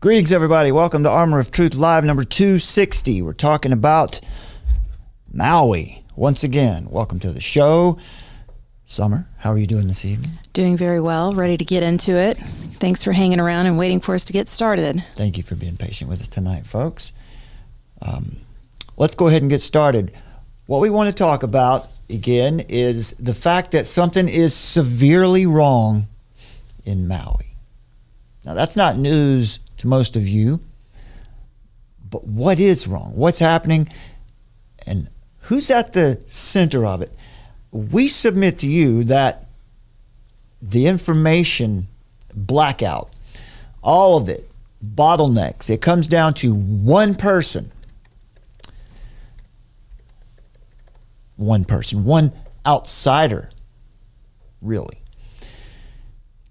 Greetings, everybody. Welcome to Armor of Truth Live number 260. We're talking about Maui once again. Welcome to the show. Summer, how are you doing this evening? Doing very well. Ready to get into it. Thanks for hanging around and waiting for us to get started. Thank you for being patient with us tonight, folks. Let's go ahead and get started. What we want to talk about, again, is the fact that something is severely wrong in Maui. Now, that's not news to most of you, but what is wrong? What's happening? And who's at the center of it? We submit to you that the information blackout, all of it, bottlenecks, it comes down to one person, one outsider, really.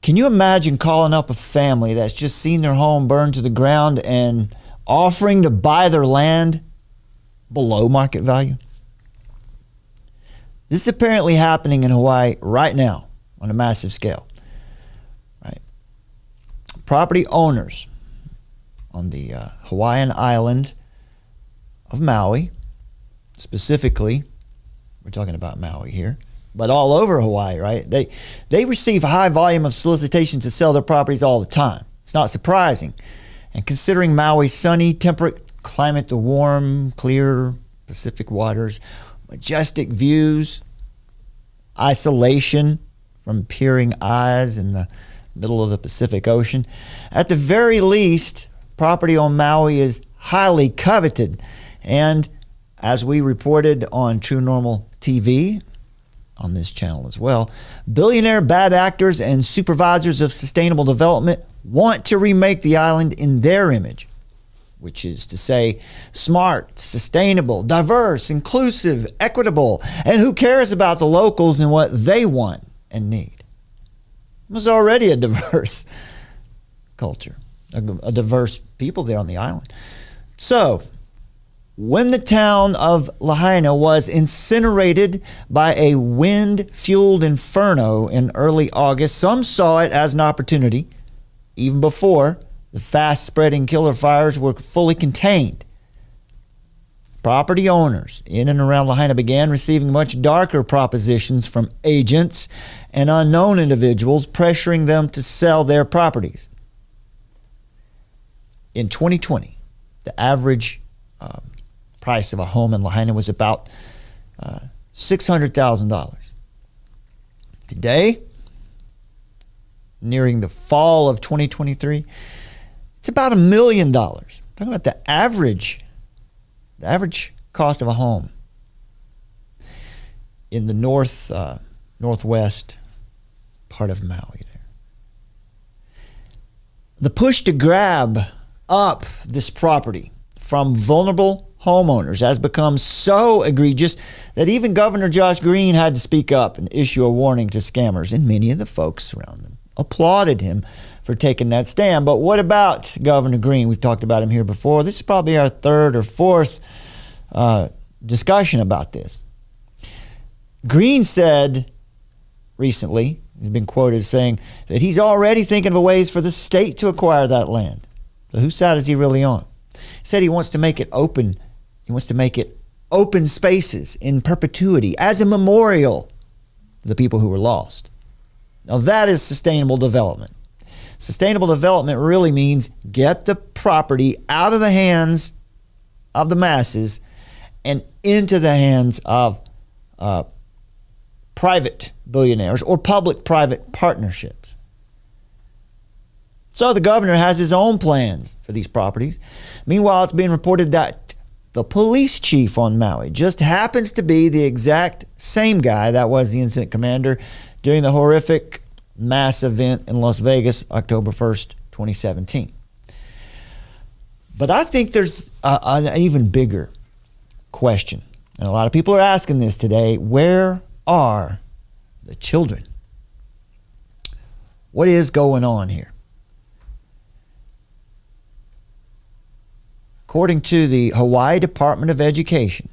Can you imagine calling up a family that's just seen their home burned to the ground and offering to buy their land below market value? This is apparently happening in Hawaii right now on a massive scale. Right? Property owners on the Hawaiian island of Maui, specifically, we're talking about Maui here, but all over Hawaii, right? They receive a high volume of solicitations to sell their properties all the time. It's not surprising. And considering Maui's sunny, temperate climate, the warm, clear Pacific waters, majestic views, isolation from peering eyes in the middle of the Pacific Ocean, at the very least, property on Maui is highly coveted. And as we reported on True Normal TV, on this channel as well, billionaire bad actors and supervisors of sustainable development want to remake the island in their image, which is to say smart, sustainable, diverse, inclusive, equitable, and who cares about the locals and what they want and need. There's already a diverse culture, a diverse people there on the island. So, when the town of Lahaina was incinerated by a wind-fueled inferno in early August, some saw it as an opportunity, even before the fast-spreading killer fires were fully contained. Property owners in and around Lahaina began receiving much darker propositions from agents and unknown individuals pressuring them to sell their properties. In 2020, the average price of a home in Lahaina was about $600,000. Today, nearing the fall of 2023, it's about $1 million. Talking about the average cost of a home in the northwest part of Maui there. The push to grab up this property from vulnerable homeowners has become so egregious that even Governor Josh Green had to speak up and issue a warning to scammers, and many of the folks around them applauded him for taking that stand. But what about Governor Green? We've talked about him here before. This is probably our third or fourth discussion about this. Green said recently, he's been quoted as saying that he's already thinking of ways for the state to acquire that land. So whose side is he really on? He said he wants to make it open. He wants to make it open spaces in perpetuity as a memorial to the people who were lost. Now that is sustainable development. Sustainable development really means get the property out of the hands of the masses and into the hands of private billionaires or public-private partnerships. So the governor has his own plans for these properties. Meanwhile, it's being reported that the police chief on Maui just happens to be the exact same guy that was the incident commander during the horrific mass event in Las Vegas, October 1st, 2017. But I think there's an even bigger question. And a lot of people are asking this today. Where are the children? What is going on here? According to the Hawaii Department of Education,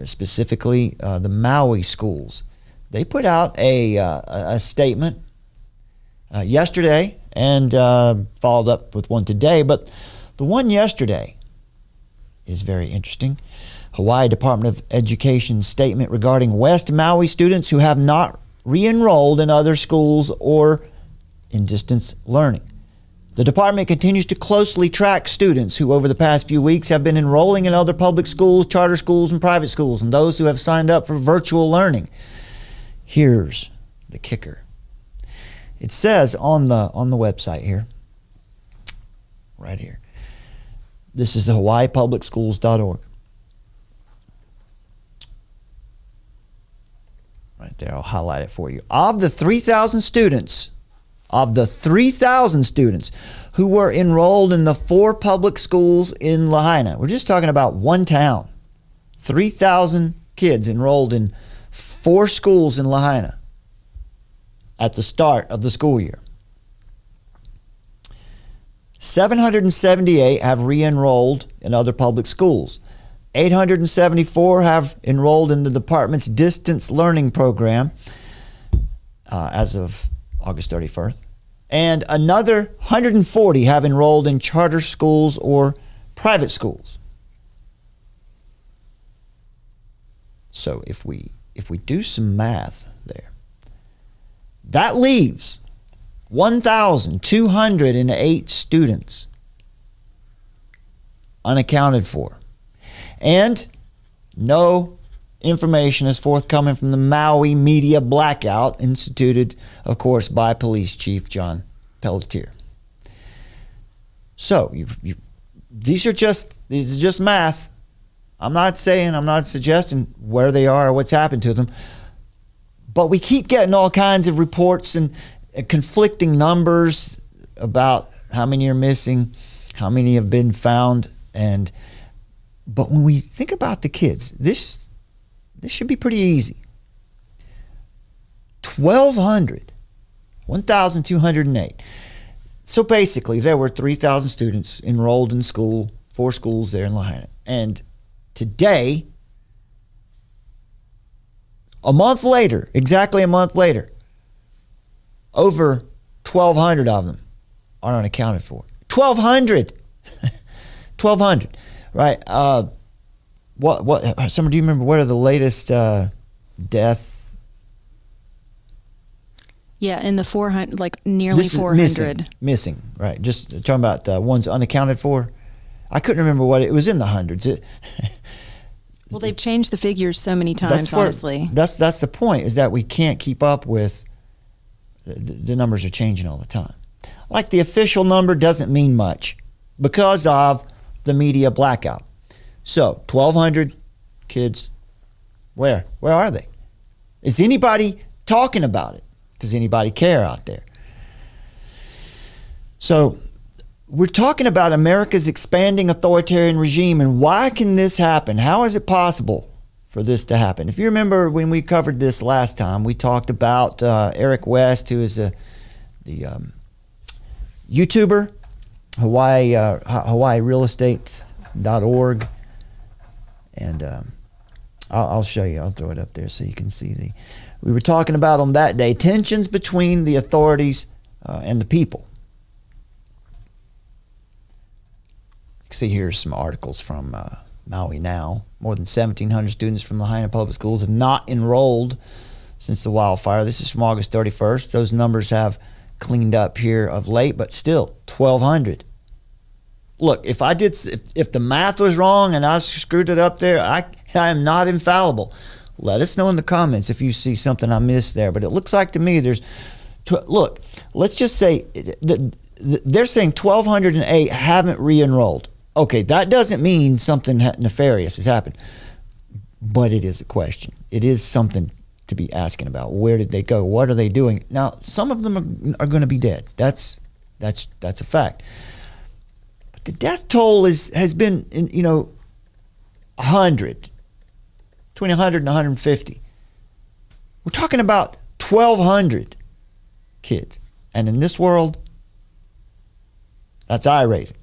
specifically the Maui schools, they put out a statement yesterday and followed up with one today. But the one yesterday is very interesting. Hawaii Department of Education statement regarding West Maui students who have not re-enrolled in other schools or in distance learning. The department continues to closely track students who over the past few weeks have been enrolling in other public schools, charter schools, and private schools, and those who have signed up for virtual learning. Here's the kicker. It says on the website here, right here, this is the hawaiipublicschools.org. Right there, I'll highlight it for you. Of the 3,000 students who were enrolled in the 4 public schools in Lahaina, we're just talking about one town, 3,000 kids enrolled in 4 schools in Lahaina at the start of the school year. 778 have re-enrolled in other public schools. 874 have enrolled in the department's distance learning program as of August 31st. And another 140 have enrolled in charter schools or private schools. So if we do some math there, that leaves 1,208 students unaccounted for. And no information is forthcoming from the Maui media blackout instituted, of course, by Police Chief John Pelletier. So these are just math. I'm not suggesting where they are or what's happened to them. But we keep getting all kinds of reports and conflicting numbers about how many are missing, how many have been found, but when we think about the kids, this should be pretty easy. 1,208. So basically, there were 3,000 students enrolled in school, 4 schools there in Lahaina. And today, exactly a month later, over 1,200 of them are unaccounted for. 1,200! 1,200. Right. Summer, do you remember what are the latest death? Yeah, in the 400, like nearly 400. Missing, right. Just talking about ones unaccounted for. I couldn't remember what it was in the hundreds. Well, they've changed the figures so many times, honestly. That's the point, is that we can't keep up with, the numbers are changing all the time. Like the official number doesn't mean much because of the media blackout. So 1,200 kids, where are they? Is anybody talking about it? Does anybody care out there? So we're talking about America's expanding authoritarian regime, and why can this happen? How is it possible for this to happen? If you remember when we covered this last time, we talked about Eric West, who is the YouTuber, Hawaii Real Estate.org, and I'll show you. I'll throw it up there so you can see we were talking about on that day tensions between the authorities and the people. See, here's some articles from Maui Now. More than 1,700 students from Lahaina public schools have not enrolled since the wildfire. This is from August 31st. Those numbers have cleaned up here of late, but still 1,200. Look, if the math was wrong and I screwed it up there, I am not infallible. Let us know in the comments if you see something I missed there. But it looks like to me look, let's just say they're saying 1,208 haven't re-enrolled. Okay, that doesn't mean something nefarious has happened, but it is a question. It is something to be asking about. Where did they go? What are they doing? Now, some of them are going to be dead. That's a fact. But the death toll has been 100, between 100 and 150. We're talking about 1,200 kids, and in this world, that's eye-raising.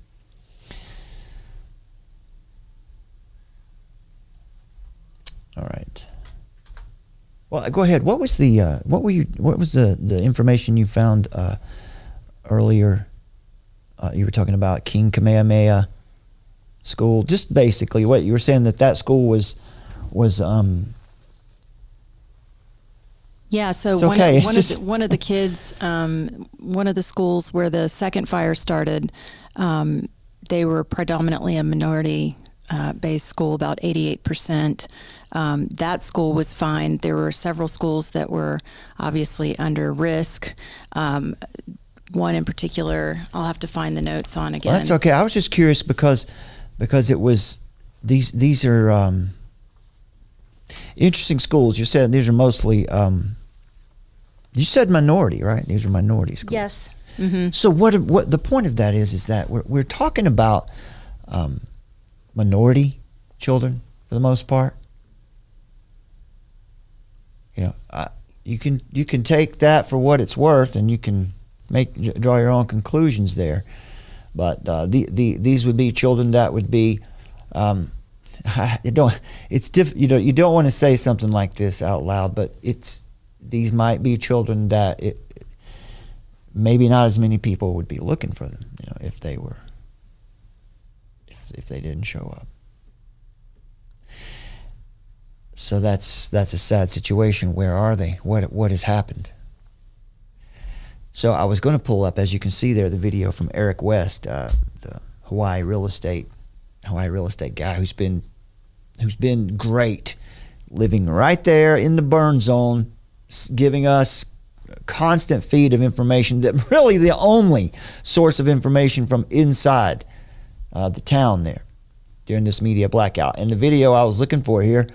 All right. Well, go ahead. What was the information you found earlier. You were talking about King Kamehameha School. Just basically what you were saying, that school was Yeah, so It's okay. one of the kids, one of the schools where the second fire started, they were predominantly a minority based school, about 88%. That school was fine. There were several schools that were obviously under risk. One in particular, I'll have to find the notes on again. Well, that's okay. I was just curious because it was these are interesting schools. You said these are mostly you said minority, right? These are minority schools. Yes. Mm-hmm. So what the point of that is that we're talking about minority children for the most part. You know, you can take that for what it's worth, and you can draw your own conclusions there. But these would be children that would be. You don't want to say something like this out loud, but these might be children that maybe not as many people would be looking for them, if they didn't show up. So that's a sad situation. Where are they? What has happened? So I was going to pull up, as you can see there, the video from Eric West, the Hawaii real estate guy who's been great, living right there in the burn zone, giving us a constant feed of information, that really the only source of information from inside the town there during this media blackout. And the video I was looking for here,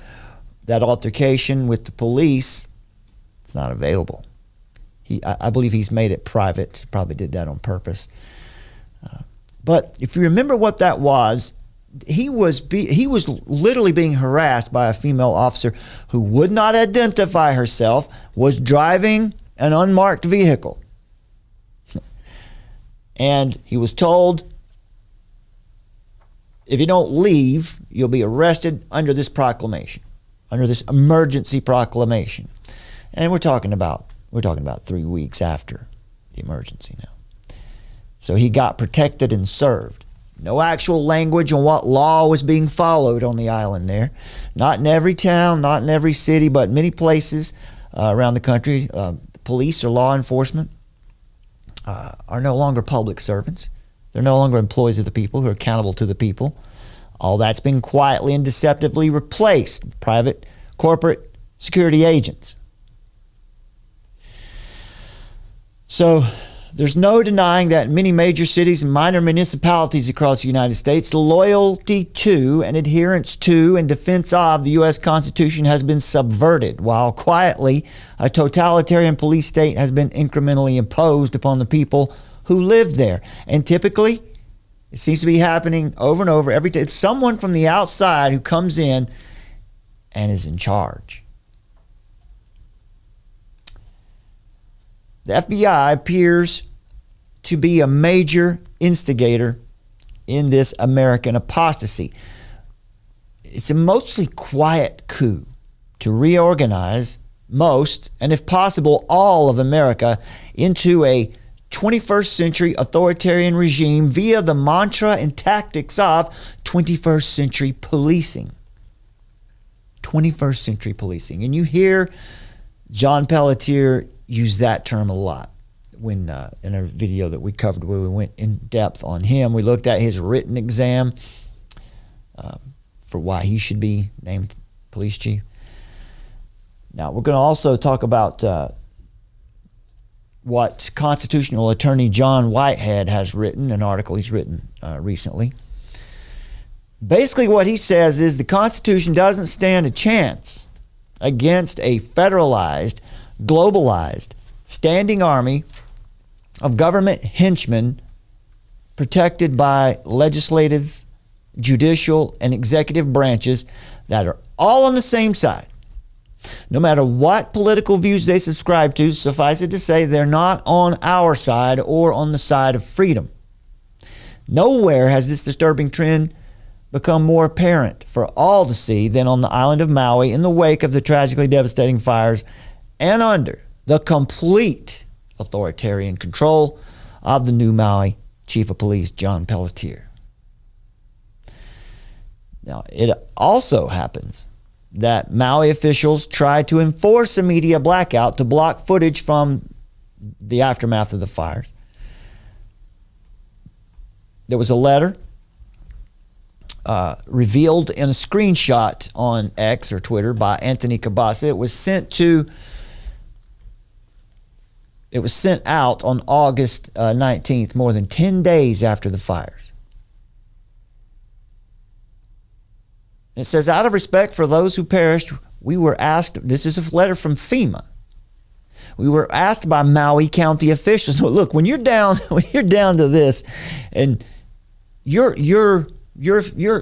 that altercation with the police, it's not available. I believe he's made it private. He probably did that on purpose. But if you remember what that was, he was literally being harassed by a female officer who would not identify herself, was driving an unmarked vehicle. And he was told, if you don't leave, you'll be arrested under this proclamation, under this emergency proclamation. And we're talking about 3 weeks after the emergency now. So he got protected and served. No actual language on what law was being followed on the island there. Not in every town, not in every city, but many places around the country. Police or law enforcement are no longer public servants. They're no longer employees of the people who are accountable to the people. All that's been quietly and deceptively replaced with private corporate security agents. So there's no denying that in many major cities and minor municipalities across the United States, loyalty to and adherence to and defense of the U.S. Constitution has been subverted, while quietly a totalitarian police state has been incrementally imposed upon the people who live there. And typically, it seems to be happening over and over every day. It's someone from the outside who comes in and is in charge. The FBI appears to be a major instigator in this American apostasy. It's a mostly quiet coup to reorganize most, and if possible, all of America into a 21st century authoritarian regime via the mantra and tactics of 21st century policing. 21st century policing. And you hear John Pelletier use that term a lot when in a video that we covered where we went in depth on him. We looked at his written exam for why he should be named police chief. Now, we're going to also talk about what constitutional attorney John Whitehead has written, an article he's written recently. Basically what he says is the Constitution doesn't stand a chance against a federalized, globalized, standing army of government henchmen protected by legislative, judicial, and executive branches that are all on the same side. No matter what political views they subscribe to, suffice it to say they're not on our side or on the side of freedom. Nowhere has this disturbing trend become more apparent for all to see than on the island of Maui in the wake of the tragically devastating fires and under the complete authoritarian control of the new Maui Chief of Police, John Pelletier. Now, it also happens that Maui officials tried to enforce a media blackout to block footage from the aftermath of the fires. There was a letter revealed in a screenshot on X or Twitter by Anthony Cabasa. It was sent out on August 19th, more than 10 days after the fires. It says, out of respect for those who perished, we were asked, this is a letter from FEMA. We were asked by Maui County officials, look, when you're down to this, and your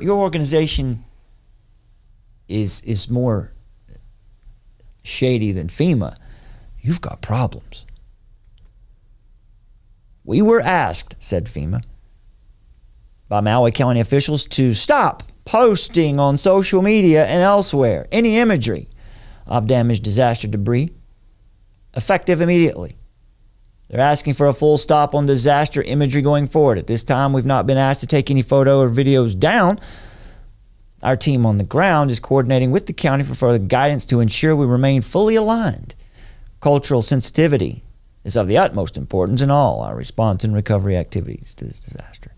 organization is more shady than FEMA, you've got problems. We were asked, said FEMA, by Maui County officials to stop posting on social media and elsewhere any imagery of damaged disaster debris, effective immediately. They're asking for a full stop on disaster imagery going forward. At this time, we've not been asked to take any photo or videos down. Our team on the ground is coordinating with the county for further guidance to ensure we remain fully aligned. Cultural sensitivity is of the utmost importance in all our response and recovery activities to this disaster.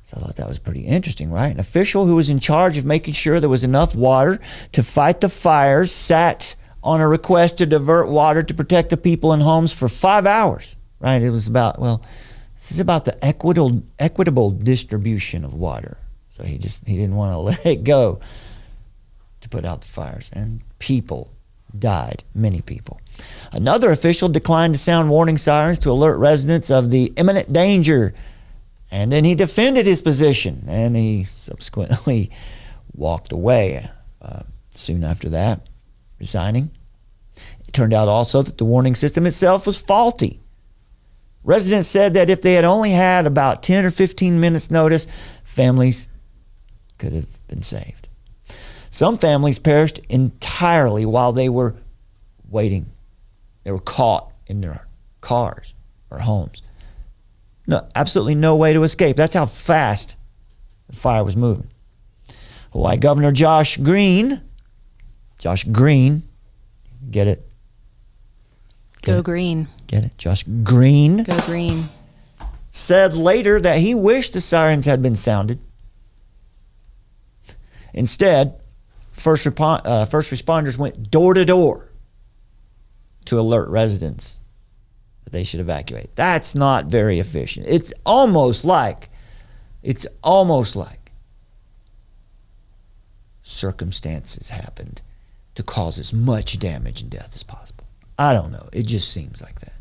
So I thought that was pretty interesting, right? An official who was in charge of making sure there was enough water to fight the fires sat on a request to divert water to protect the people and homes for 5 hours, right? It was about, this is about the equitable distribution of water. So he didn't want to let it go to put out the fires. And people died, many people. Another official declined to sound warning sirens to alert residents of the imminent danger. And then he defended his position, and he subsequently walked away soon after that, resigning. It turned out also that the warning system itself was faulty. Residents said that if they had only had about 10 or 15 minutes notice, families could have been saved. Some families perished entirely while they were waiting. They were caught in their cars or homes. No, absolutely no way to escape. That's how fast the fire was moving. Hawaii Governor Josh Green, get it? Go Green. Get it? Josh Green. Go Green. Said later that he wished the sirens had been sounded. Instead, first responders went door to door to alert residents that they should evacuate. That's not very efficient. It's almost like circumstances happened to cause as much damage and death as possible. I don't know. It just seems like that.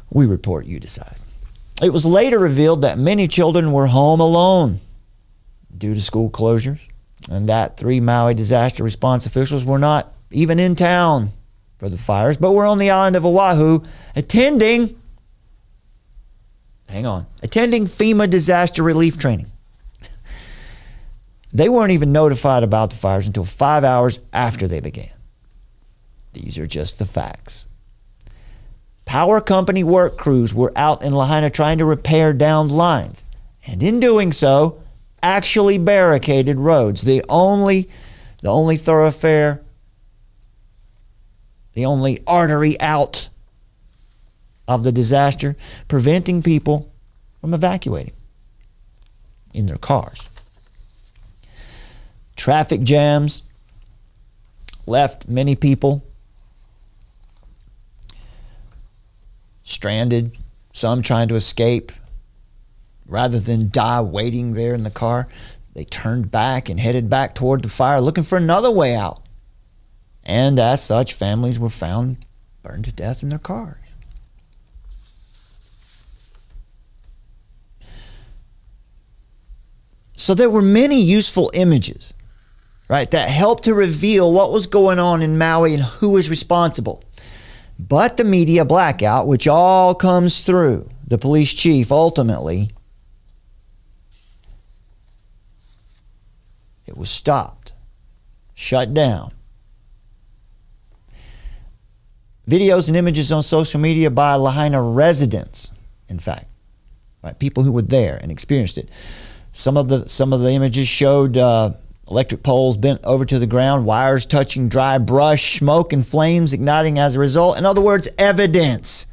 We report, you decide. It was later revealed that many children were home alone due to school closures, and that 3 Maui disaster response officials were not even in town for the fires, but were on the island of Oahu attending FEMA disaster relief training. They weren't even notified about the fires until 5 hours after they began. These are just the facts. Power company work crews were out in Lahaina trying to repair downed lines, and in doing so, actually barricaded roads. The only thoroughfare, the only artery out of the disaster, preventing people from evacuating in their cars. Traffic jams left many people stranded, some trying to escape. Rather than die waiting there in the car, they turned back and headed back toward the fire looking for another way out. And as such, families were found burned to death in their cars. So there were many useful images, right, that helped to reveal what was going on in Maui and who was responsible. But the media blackout, which all comes through the police chief ultimately, it was stopped, shut down. videos and images on social media by Lahaina residents, in fact, right? People who were there and experienced it. Some of the images showed electric poles bent over to the ground, wires touching dry brush, smoke and flames igniting as a result. In other words, evidence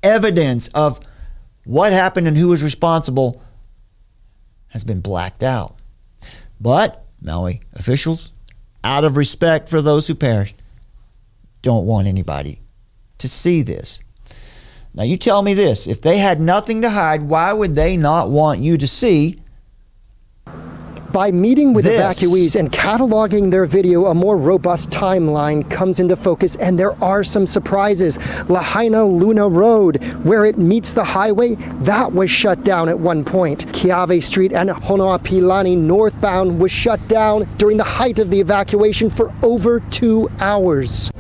of what happened and who was responsible has been blacked out. But Maui officials, out of respect for those who perished, don't want anybody to see this. Now you tell me this, if they had nothing to hide, why would they not want you to see? By meeting with this? evacuees and cataloging their video, a more robust timeline comes into focus, and there are some surprises. Lahaina Luna Road, where it meets the highway, that was shut down at one point. Keawe Street and Honoapilani northbound was shut down during the height of the evacuation for over 2 hours.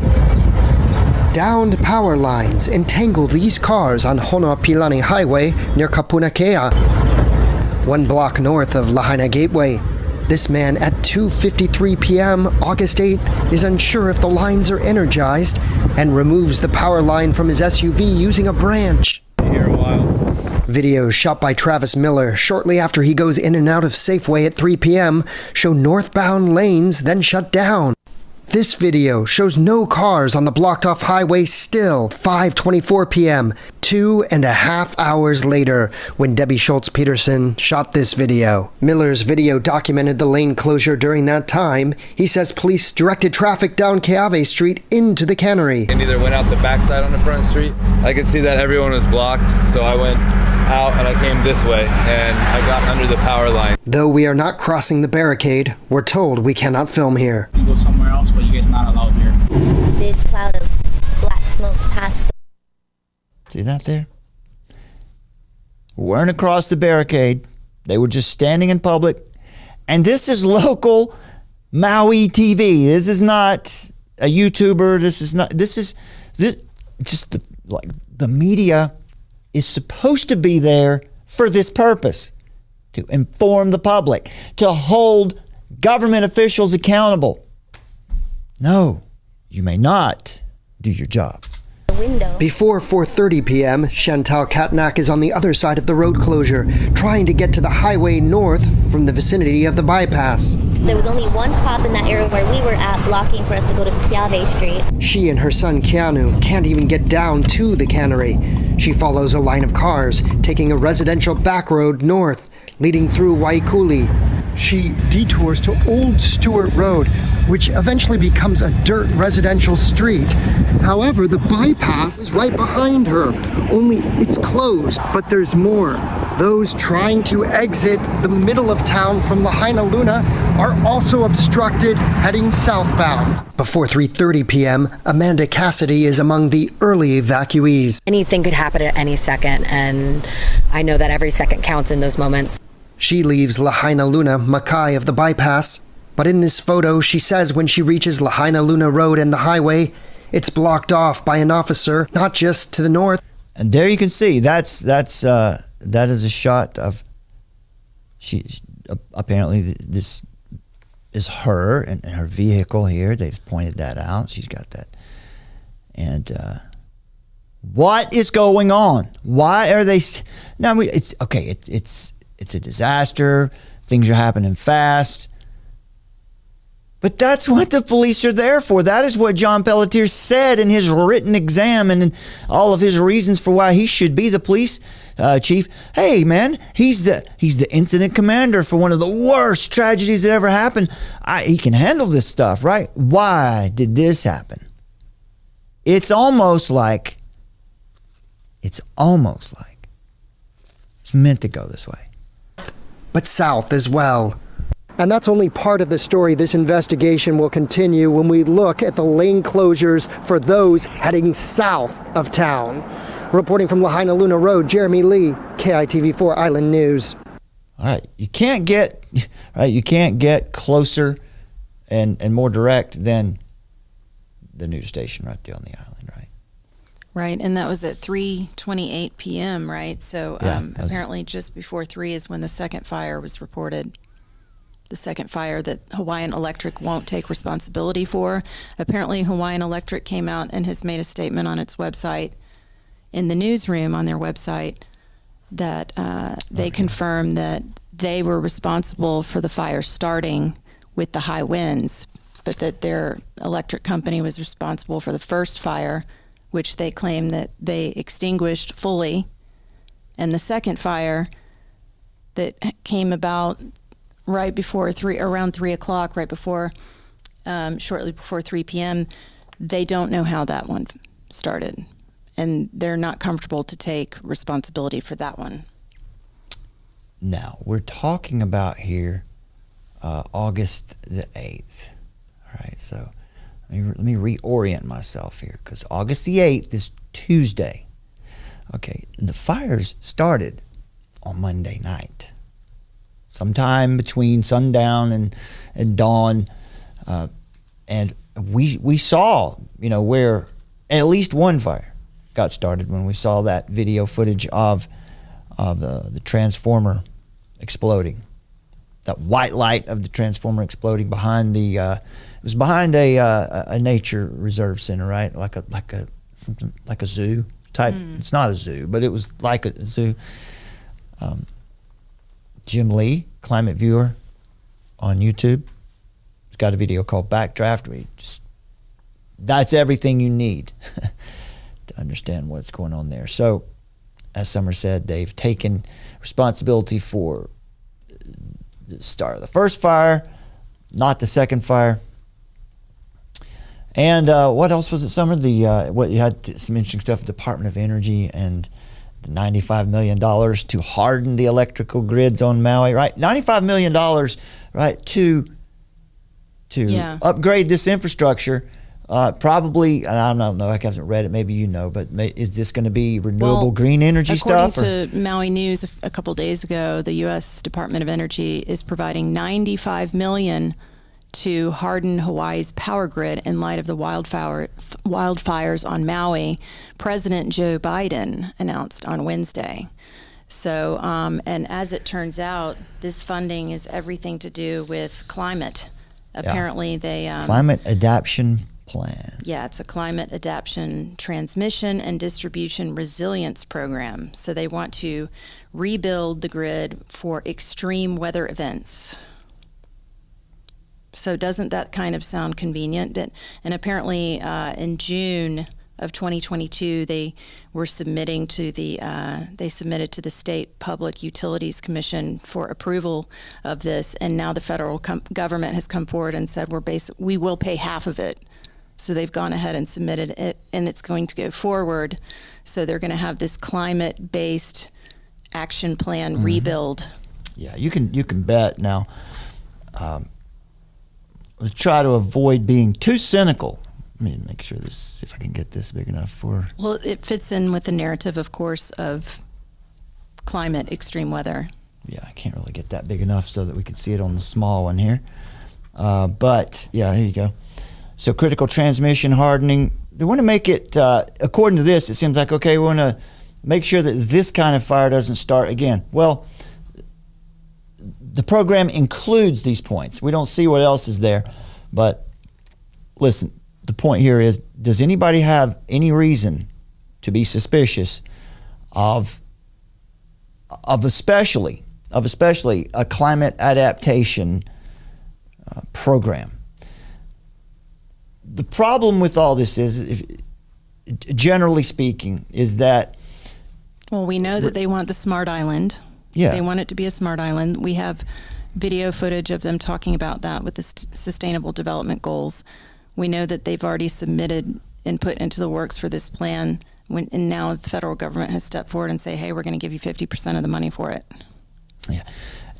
Downed power lines entangled these cars on Honoapilani Highway near Kapunakea, 1 block north of Lahaina Gateway. This man at 2:53 p.m. August 8th is unsure if the lines are energized and removes the power line from his SUV using a branch. Here a while. Videos shot by Travis Miller shortly after he goes in and out of Safeway at 3 p.m. show northbound lanes then shut down. This video shows no cars on the blocked-off highway still, 5:24 p.m., 2.5 hours later, when Debbie Schultz-Peterson shot this video. Miller's video documented the lane closure during that time. He says police directed traffic down Keawe Street into the cannery. And either went out the backside on the front street. I could see that everyone was blocked, so I went out and I came this way, and I got under the power line. Though we are not crossing the barricade, we're told we cannot film here. You go somewhere else, but you guys not allowed here. Big cloud of black smoke past. See that there? Weren't across the barricade. They were just standing in public. And this is local Maui TV. This is not a YouTuber. This is just the media is supposed to be there for this purpose, to inform the public, to hold government officials accountable. No, you may not do your job. Window. Before 4:30 p.m., Chantal Katnak is on the other side of the road closure, trying to get to the highway north from the vicinity of the bypass. There was only one cop in that area where we were at, blocking for us to go to Keawe Street. She and her son Keanu can't even get down to the cannery. She follows a line of cars, taking a residential back road north, leading through Waikuli. She detours to Old Stewart Road, which eventually becomes a dirt residential street. However, the bypass is right behind her, only it's closed, but there's more. Those trying to exit the middle of town from Lahaina Luna are also obstructed heading southbound. Before 3:30 p.m., Amanda Cassidy is among the early evacuees. Anything could happen at any second, and I know that every second counts in those moments. She leaves Lahaina Luna Makai of the bypass, but in this photo she says when she reaches Lahaina Luna Road and the highway, it's blocked off by an officer, not just to the north. And there you can see that is a shot of apparently this is her and her vehicle here. They've pointed that out. She's got that. And what is going on? Why are they? Now it's okay. It's a disaster. Things are happening fast. But that's what the police are there for. That is what John Pelletier said in his written exam and in all of his reasons for why he should be the police chief. Hey, man, he's the incident commander for one of the worst tragedies that ever happened. He can handle this stuff, right? Why did this happen? It's almost like it's meant to go this way. But south as well. And that's only part of the story. This investigation will continue when we look at the lane closures for those heading south of town. Reporting from Lahaina Luna Road, Jeremy Lee, KITV4 Island News. All right, you can't get closer and more direct than the news station right there on the island, right? Right, and that was at 3:28 p.m., right? So Yeah, apparently just before 3 is when the second fire was reported. the second fire that Hawaiian Electric won't take responsibility for. Apparently, Hawaiian Electric came out and has made a statement on its website, in the newsroom on their website, that they confirm that they were responsible for the fire starting with the high winds, but that their electric company was responsible for the first fire, which they claim that they extinguished fully, and the second fire that came about right before around 3 o'clock, right before, shortly before 3 p.m., they don't know how that one started, and they're not comfortable to take responsibility for that one. Now, we're talking about here August the 8th. All right, so let me reorient myself here, because August the 8th is Tuesday. Okay, the fires started on Monday night, sometime between sundown and dawn, and we saw, where at least one fire got started when we saw that video footage of the transformer exploding, that white light of the transformer exploding behind it was behind a nature reserve center, right? Like a something like a zoo type. It's not a zoo, but it was like a zoo. Jim Lee, climate viewer on YouTube, he's got a video called Backdraft. That's everything you need to understand what's going on there. So, as Summer said, they've taken responsibility for the start of the first fire, not the second fire. And what else was it, Summer? You had some interesting stuff, Department of Energy and the $95 million to harden the electrical grids on Maui, right? $95 million, right, to upgrade this infrastructure. Probably, I don't know, I haven't read it, maybe you know, but is this going to be renewable green energy stuff? According to Maui News a couple days ago, the U.S. Department of Energy is providing $95 million to harden Hawaii's power grid in light of the wildfires on Maui, President Joe Biden announced on Wednesday. So, and as it turns out, this funding is everything to do with climate. Apparently, they climate adaptation plan. Yeah, it's a climate adaptation transmission and distribution resilience program. So they want to rebuild the grid for extreme weather events. So doesn't that kind of sound convenient? And apparently in June of 2022, they were submitted to the State Public Utilities Commission for approval of this. And now the federal government has come forward and said we will pay half of it. So they've gone ahead and submitted it, and it's going to go forward. So they're going to have this climate-based action plan rebuild. Yeah, you can bet. Now, let's try to avoid being too cynical. Let me make sure if I can get this big enough for. Well, it fits in with the narrative, of course, of climate extreme weather. Yeah, I can't really get that big enough so that we can see it on the small one here. But yeah, here you go. So critical transmission hardening. They want to make it, according to this, it seems like, okay, we want to make sure that this kind of fire doesn't start again. Well, the program includes these points. We don't see what else is there. But listen, the point here is, does anybody have any reason to be suspicious of especially a climate adaptation program? The problem with all this is, generally speaking, is that... Well, we know that they want the smart island. Yeah. They want it to be a smart island. We have video footage of them talking about that with the Sustainable Development Goals. We know that they've already submitted and put into the works for this plan, and now the federal government has stepped forward and say, hey, we're going to give you 50% of the money for it. Yeah.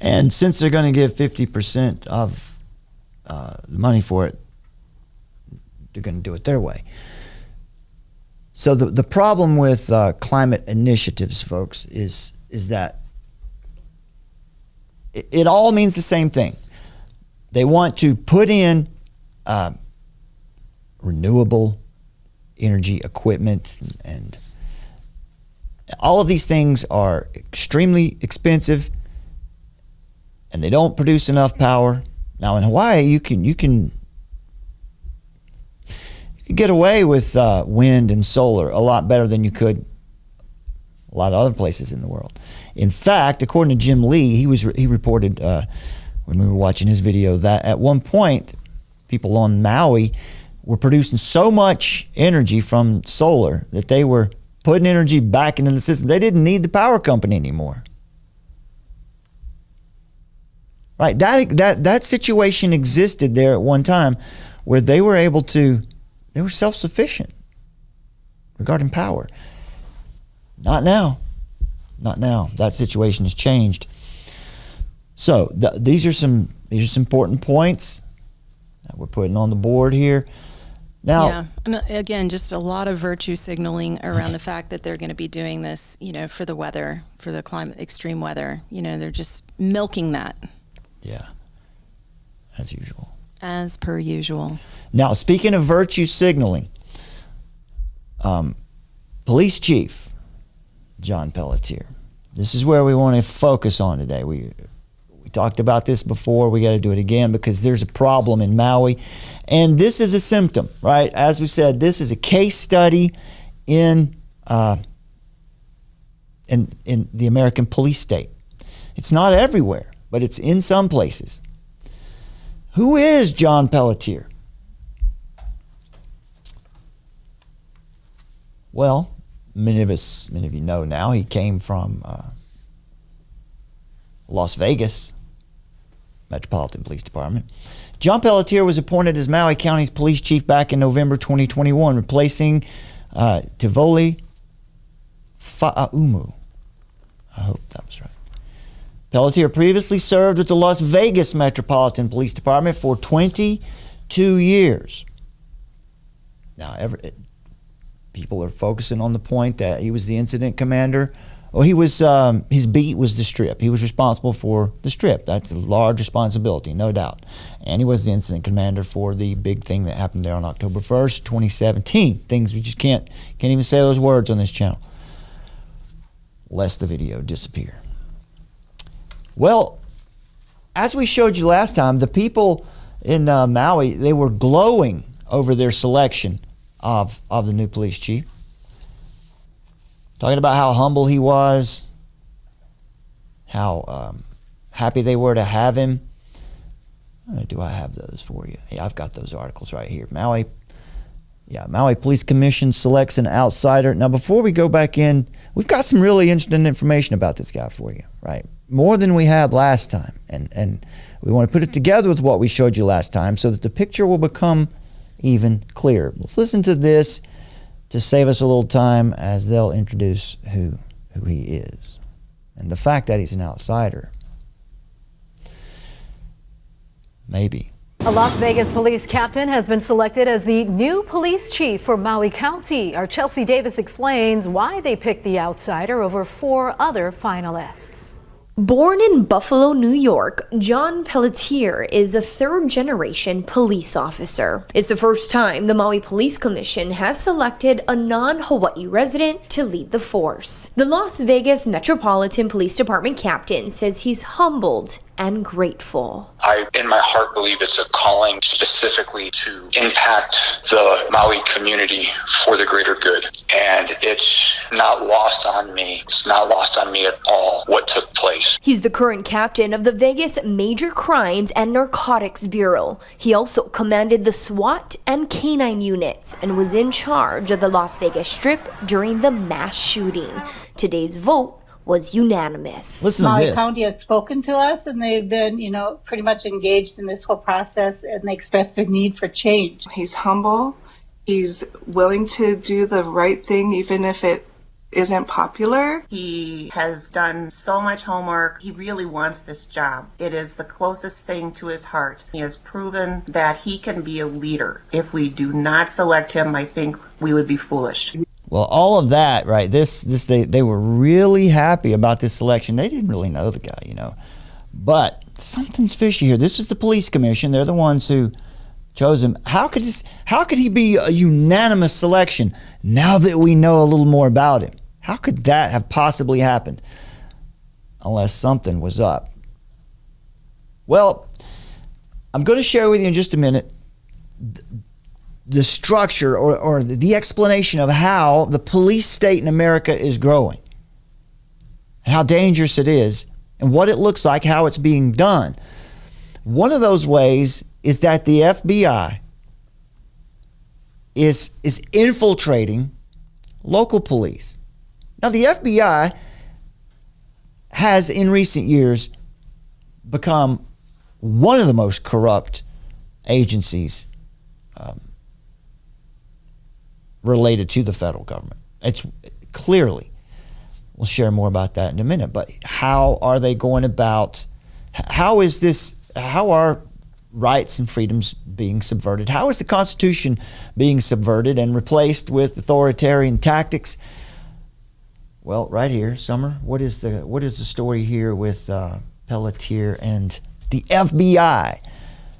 And since they're going to give 50% of the money for it, they're going to do it their way. So the problem with climate initiatives, folks, is that it all means the same thing. They want to put in renewable energy equipment, and all of these things are extremely expensive, and they don't produce enough power. Now in Hawaii, you can get away with wind and solar a lot better than you could a lot of other places in the world. In fact, according to Jim Lee, he reported when we were watching his video that at one point, people on Maui were producing so much energy from solar that they were putting energy back into the system. They didn't need the power company anymore. Right, that situation existed there at one time where they were self-sufficient regarding power. Not now. Not now. That situation has changed. So these are some important points that we're putting on the board here. Now, yeah, and again, just a lot of virtue signaling around the fact that they're going to be doing this, for the weather, for the climate, extreme weather. They're just milking that. Yeah, as usual. As per usual. Now, speaking of virtue signaling, Police Chief John Pelletier. This is where we want to focus on today. We talked about this before. We got to do it again because there's a problem in Maui, and this is a symptom, right? As we said, this is a case study in the American police state. It's not everywhere, but it's in some places. Who is John Pelletier? Well, many of you know now, he came from Las Vegas Metropolitan Police Department. John Pelletier was appointed as Maui County's police chief back in November 2021, replacing Tivoli Fa'aumu. I hope that was right. Pelletier previously served with the Las Vegas Metropolitan Police Department for 22 years. Now, people are focusing on the point that he was the incident commander. Well, he was, his beat was the Strip. He was responsible for the Strip. That's a large responsibility, no doubt. And he was the incident commander for the big thing that happened there on October 1st, 2017. Things we just can't even say those words on this channel, lest the video disappear. Well, as we showed you last time, the people in Maui, they were glowing over their selection of the new police chief. Talking about how humble he was, how happy they were to have him. Do I have those for you? Yeah, I've got those articles right here. Maui Police Commission selects an outsider. Now, before we go back in, we've got some really interesting information about this guy for you, right? More than we had last time. And we want to put it together with what we showed you last time so that the picture will become even clearer. Let's listen to this to save us a little time as they'll introduce who he is and the fact that he's an outsider. Maybe. A Las Vegas police captain has been selected as the new police chief for Maui County. Our Chelsea Davis explains why they picked the outsider over 4 other finalists. Born in Buffalo, New York, John Pelletier is a third-generation police officer. It's the first time the Maui Police Commission has selected a non-Hawaii resident to lead the force. The Las Vegas Metropolitan Police Department captain says he's humbled and grateful. I, in my heart, believe it's a calling specifically to impact the Maui community for the greater good. And it's not lost on me. It's not lost on me at all what took place. He's the current captain of the Vegas Major Crimes and Narcotics Bureau. He also commanded the SWAT and K-9 units and was in charge of the Las Vegas Strip during the mass shooting. Today's vote was unanimous. Listen to Maui this. County has spoken to us, and they've been, pretty much engaged in this whole process, and they expressed their need for change. He's humble. He's willing to do the right thing, even if it isn't popular. He has done so much homework. He really wants this job. It is the closest thing to his heart. He has proven that he can be a leader. If we do not select him, I think we would be foolish. Well, all of that, right? They were really happy about this selection. They didn't really know the guy, but something's fishy here. This is the police commission. They're the ones who chose him. How could he be a unanimous selection now that we know a little more about him? How could that have possibly happened? Unless something was up. Well, I'm going to share with you in just a minute the structure or the explanation of how the police state in America is growing, how dangerous it is, and what it looks like, how it's being done. One of those ways is that the FBI is infiltrating local police. Now, the FBI has in recent years become one of the most corrupt agencies related to the federal government. It's clearly, we'll share more about that in a minute, but how are they going about, how are rights and freedoms being subverted? How is the Constitution being subverted and replaced with authoritarian tactics? Well, right here, Summer, what is the story here with Pelletier and the FBI?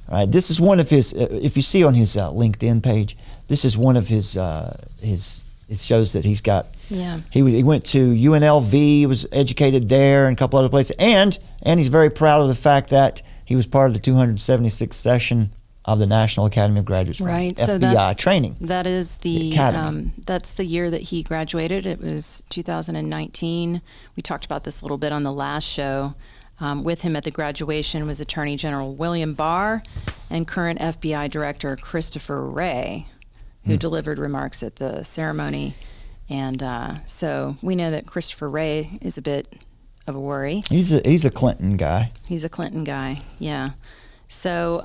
All right, this is one of his, if you see on his LinkedIn page, this is one of his it shows that he's got, he went to UNLV, was educated there and a couple other places, and he's very proud of the fact that he was part of the 276th session of the National Academy of Graduates from Right, FBI so that's training. That is the that's the year that he graduated. It was 2019. We talked about this a little bit on the last show. With him at the graduation was Attorney General William Barr and current FBI Director Christopher Wray, who delivered remarks at the ceremony. And so we know that Christopher Wray is a bit of a worry. He's a Clinton guy. He's a Clinton guy, yeah. So,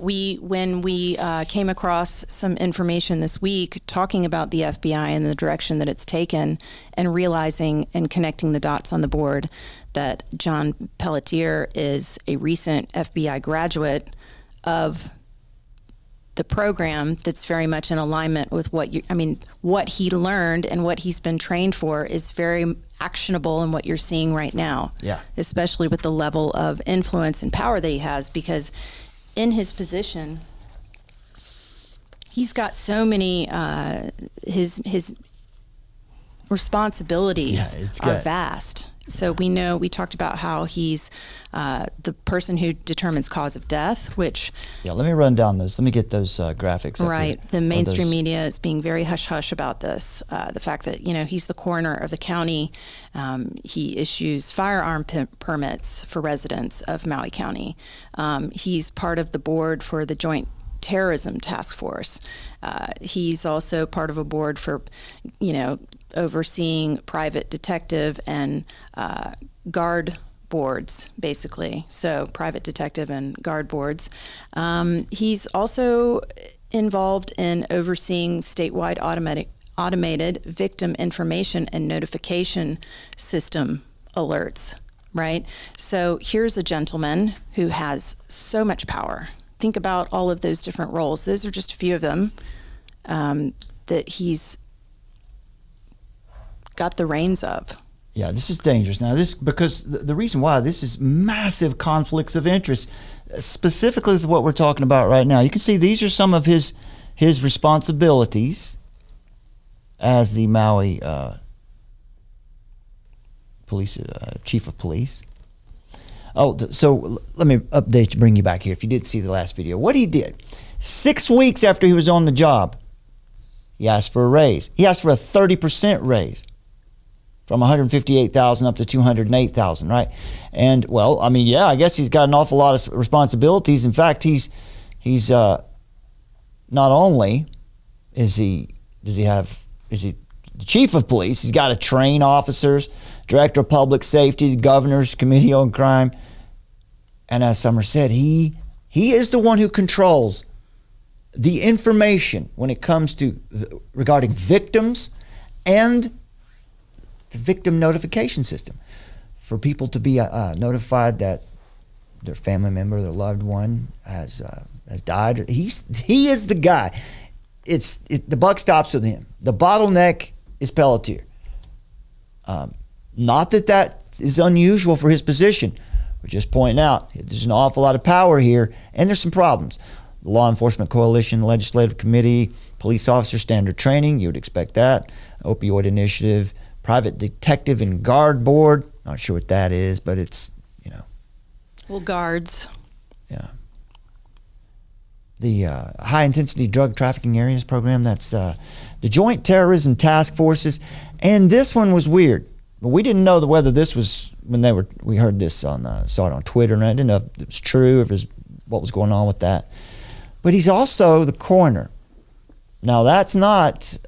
when we came across some information this week talking about the FBI and the direction that it's taken, and realizing and connecting the dots on the board that John Pelletier is a recent FBI graduate of the program that's very much in alignment with what he learned and what he's been trained for is very actionable in what you're seeing right now. Yeah. Especially with the level of influence and power that he has, because in his position, he's got so many, his responsibilities are vast. So we talked about how he's the person who determines cause of death, which... Yeah, let me run down those. Let me get those graphics up Right. here. The mainstream media is being very hush-hush about this. The fact that, he's the coroner of the county. He issues firearm permits for residents of Maui County. He's part of the board for the Joint Terrorism Task Force. He's also part of a board for, overseeing private detective and guard boards, basically. So private detective and guard boards. He's also involved in overseeing statewide automated victim information and notification system alerts, right? So here's a gentleman who has so much power. Think about all of those different roles. Those are just a few of them that he's got the reins of. Yeah, this is dangerous. Now, because the reason why this is massive conflicts of interest, specifically with what we're talking about right now. You can see these are some of his responsibilities as the Maui police chief of police. Oh, so let me bring you back here. If you did see the last video, what he did 6 weeks after he was on the job, he asked for a raise. He asked for a 30% raise, from $158,000 up to $208,000, right? And I guess he's got an awful lot of responsibilities. In fact, he's not only is he the chief of police, he's got to train officers, director of public safety, governor's committee on crime, and as Summer said, he is the one who controls the information when it comes to regarding victims and the victim notification system for people to be notified that their family member, their loved one has died. He is the guy. The buck stops with him. The bottleneck is Pelletier. Not that is unusual for his position. We're just pointing out there's an awful lot of power here, and there's some problems. The Law Enforcement Coalition, Legislative Committee, Police Officer Standard Training, you would expect that. Opioid Initiative, Private Detective and Guard Board. Not sure what that is, but it's, Well, guards. Yeah. The high-intensity drug trafficking areas program, that's the Joint Terrorism Task Forces. And this one was weird. But we didn't know whether this was, we heard this saw it on Twitter, and I didn't know if it was true, if it was what was going on with that. But he's also the coroner. Now, that's not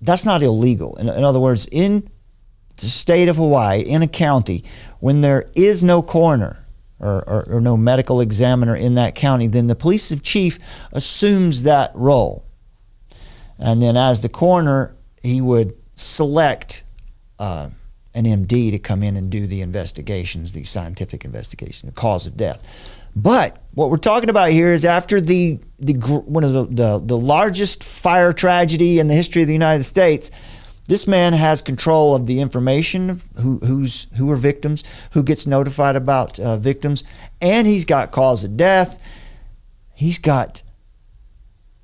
illegal. In other words, in the state of Hawaii, in a county, when there is no coroner or no medical examiner in that county, then the police chief assumes that role. And then as the coroner, he would select an MD to come in and do the investigations, the scientific investigation, the cause of death. But what we're talking about here is after one of the largest fire tragedy in the history of the United States, this man has control of the information of who are victims, who gets notified about victims, and he's got cause of death. He's got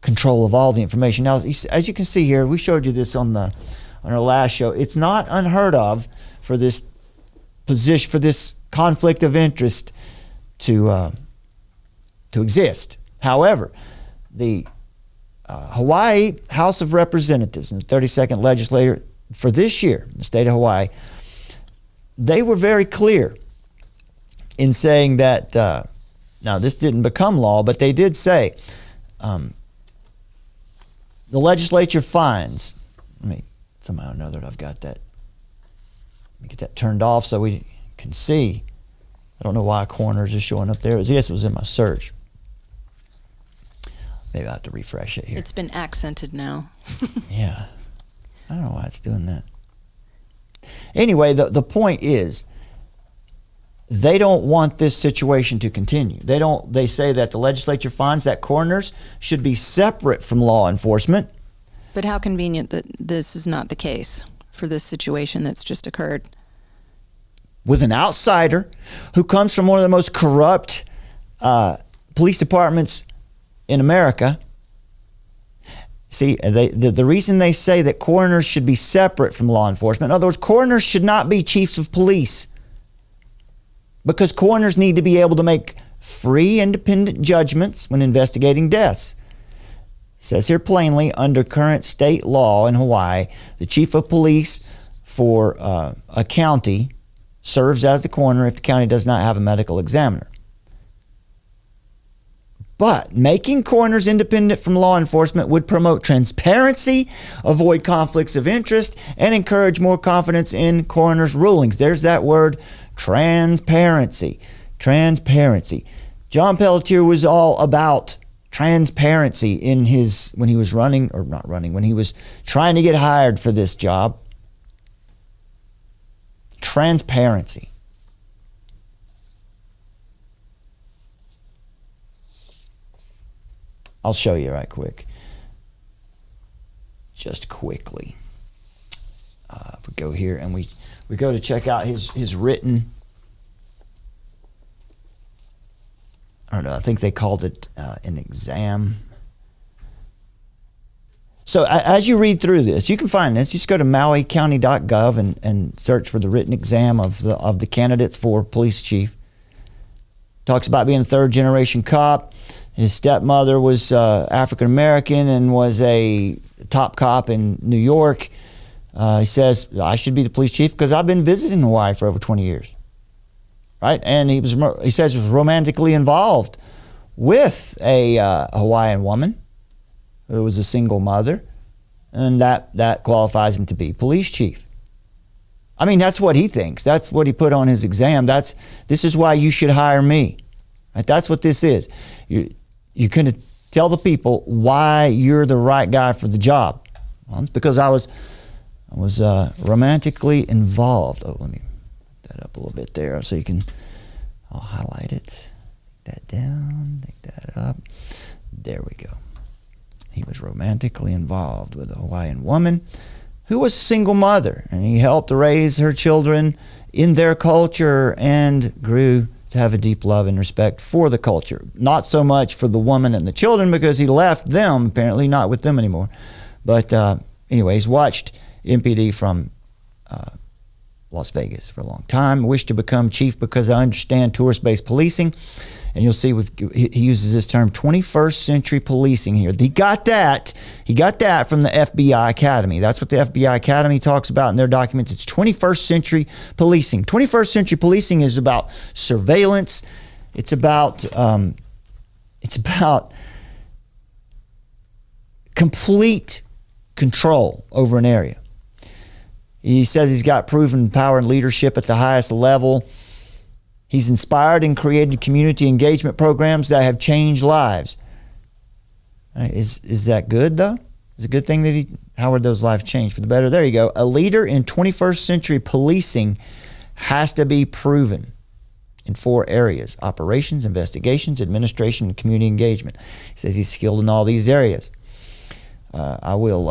control of all the information. Now, as you can see here, we showed you this on our last show. It's not unheard of for this position, for this conflict of interest to exist. However, the Hawaii House of Representatives and the 32nd legislature for this year in the state of Hawaii, they were very clear in saying that, now this didn't become law, but they did say the legislature finds, somehow or another I've got that, let me get that turned off so we can see. I don't know why corners are showing up there. Yes, it was in my search. Maybe I'll have to refresh it here. It's been accented now. Yeah. I don't know why it's doing that. Anyway, the point is, they don't want this situation to continue. They say that the legislature finds that coroners should be separate from law enforcement. But how convenient that this is not the case for this situation that's just occurred. With an outsider who comes from one of the most corrupt police departments in America. See, the reason they say that coroners should be separate from law enforcement, in other words, coroners should not be chiefs of police, because coroners need to be able to make free, independent judgments when investigating deaths. It says here plainly, under current state law in Hawaii, the chief of police for a county serves as the coroner if the county does not have a medical examiner. But making coroners independent from law enforcement would promote transparency, avoid conflicts of interest, and encourage more confidence in coroners' rulings. There's that word, transparency. Transparency. John Pelletier was all about transparency when he was when he was trying to get hired for this job. Transparency. I'll show you right quick. Just quickly. If we go here and we go to check out his written, I don't know, I think they called it an exam. So as you read through this, you can find this. You just go to mauicounty.gov and search for the written exam of the candidates for police chief. Talks about being a third-generation cop. His stepmother was African-American and was a top cop in New York. He says, I should be the police chief because I've been visiting Hawaii for over 20 years. Right? And he says he was romantically involved with a Hawaiian woman who was a single mother, and that qualifies him to be police chief. I mean, that's what he thinks. That's what he put on his exam. This is why you should hire me. Right? That's what this is. You can tell the people why you're the right guy for the job. Well, it's because I was romantically involved. Oh, let me put that up a little bit there so you can. I'll highlight it. Take that down. Take that up. There we go. He was romantically involved with a Hawaiian woman who was a single mother, and he helped raise her children in their culture and grew to have a deep love and respect for the culture. Not so much for the woman and the children, because he left them, apparently not with them anymore. But anyway, he's watched MPD from Las Vegas for a long time. Wish to become chief because I understand tourist-based policing. And you'll see he uses this term 21st century policing here. He got that from the FBI Academy. That's what the FBI Academy talks about in their documents. It's 21st century policing. 21st century policing is about surveillance. It's about complete control over an area. He says he's got proven power and leadership at the highest level. He's inspired and created community engagement programs that have changed lives. Is that good, though? It's a good thing that how would those lives change for the better? There you go. A leader in 21st century policing has to be proven in 4 areas: operations, investigations, administration, and community engagement. He says he's skilled in all these areas. I will,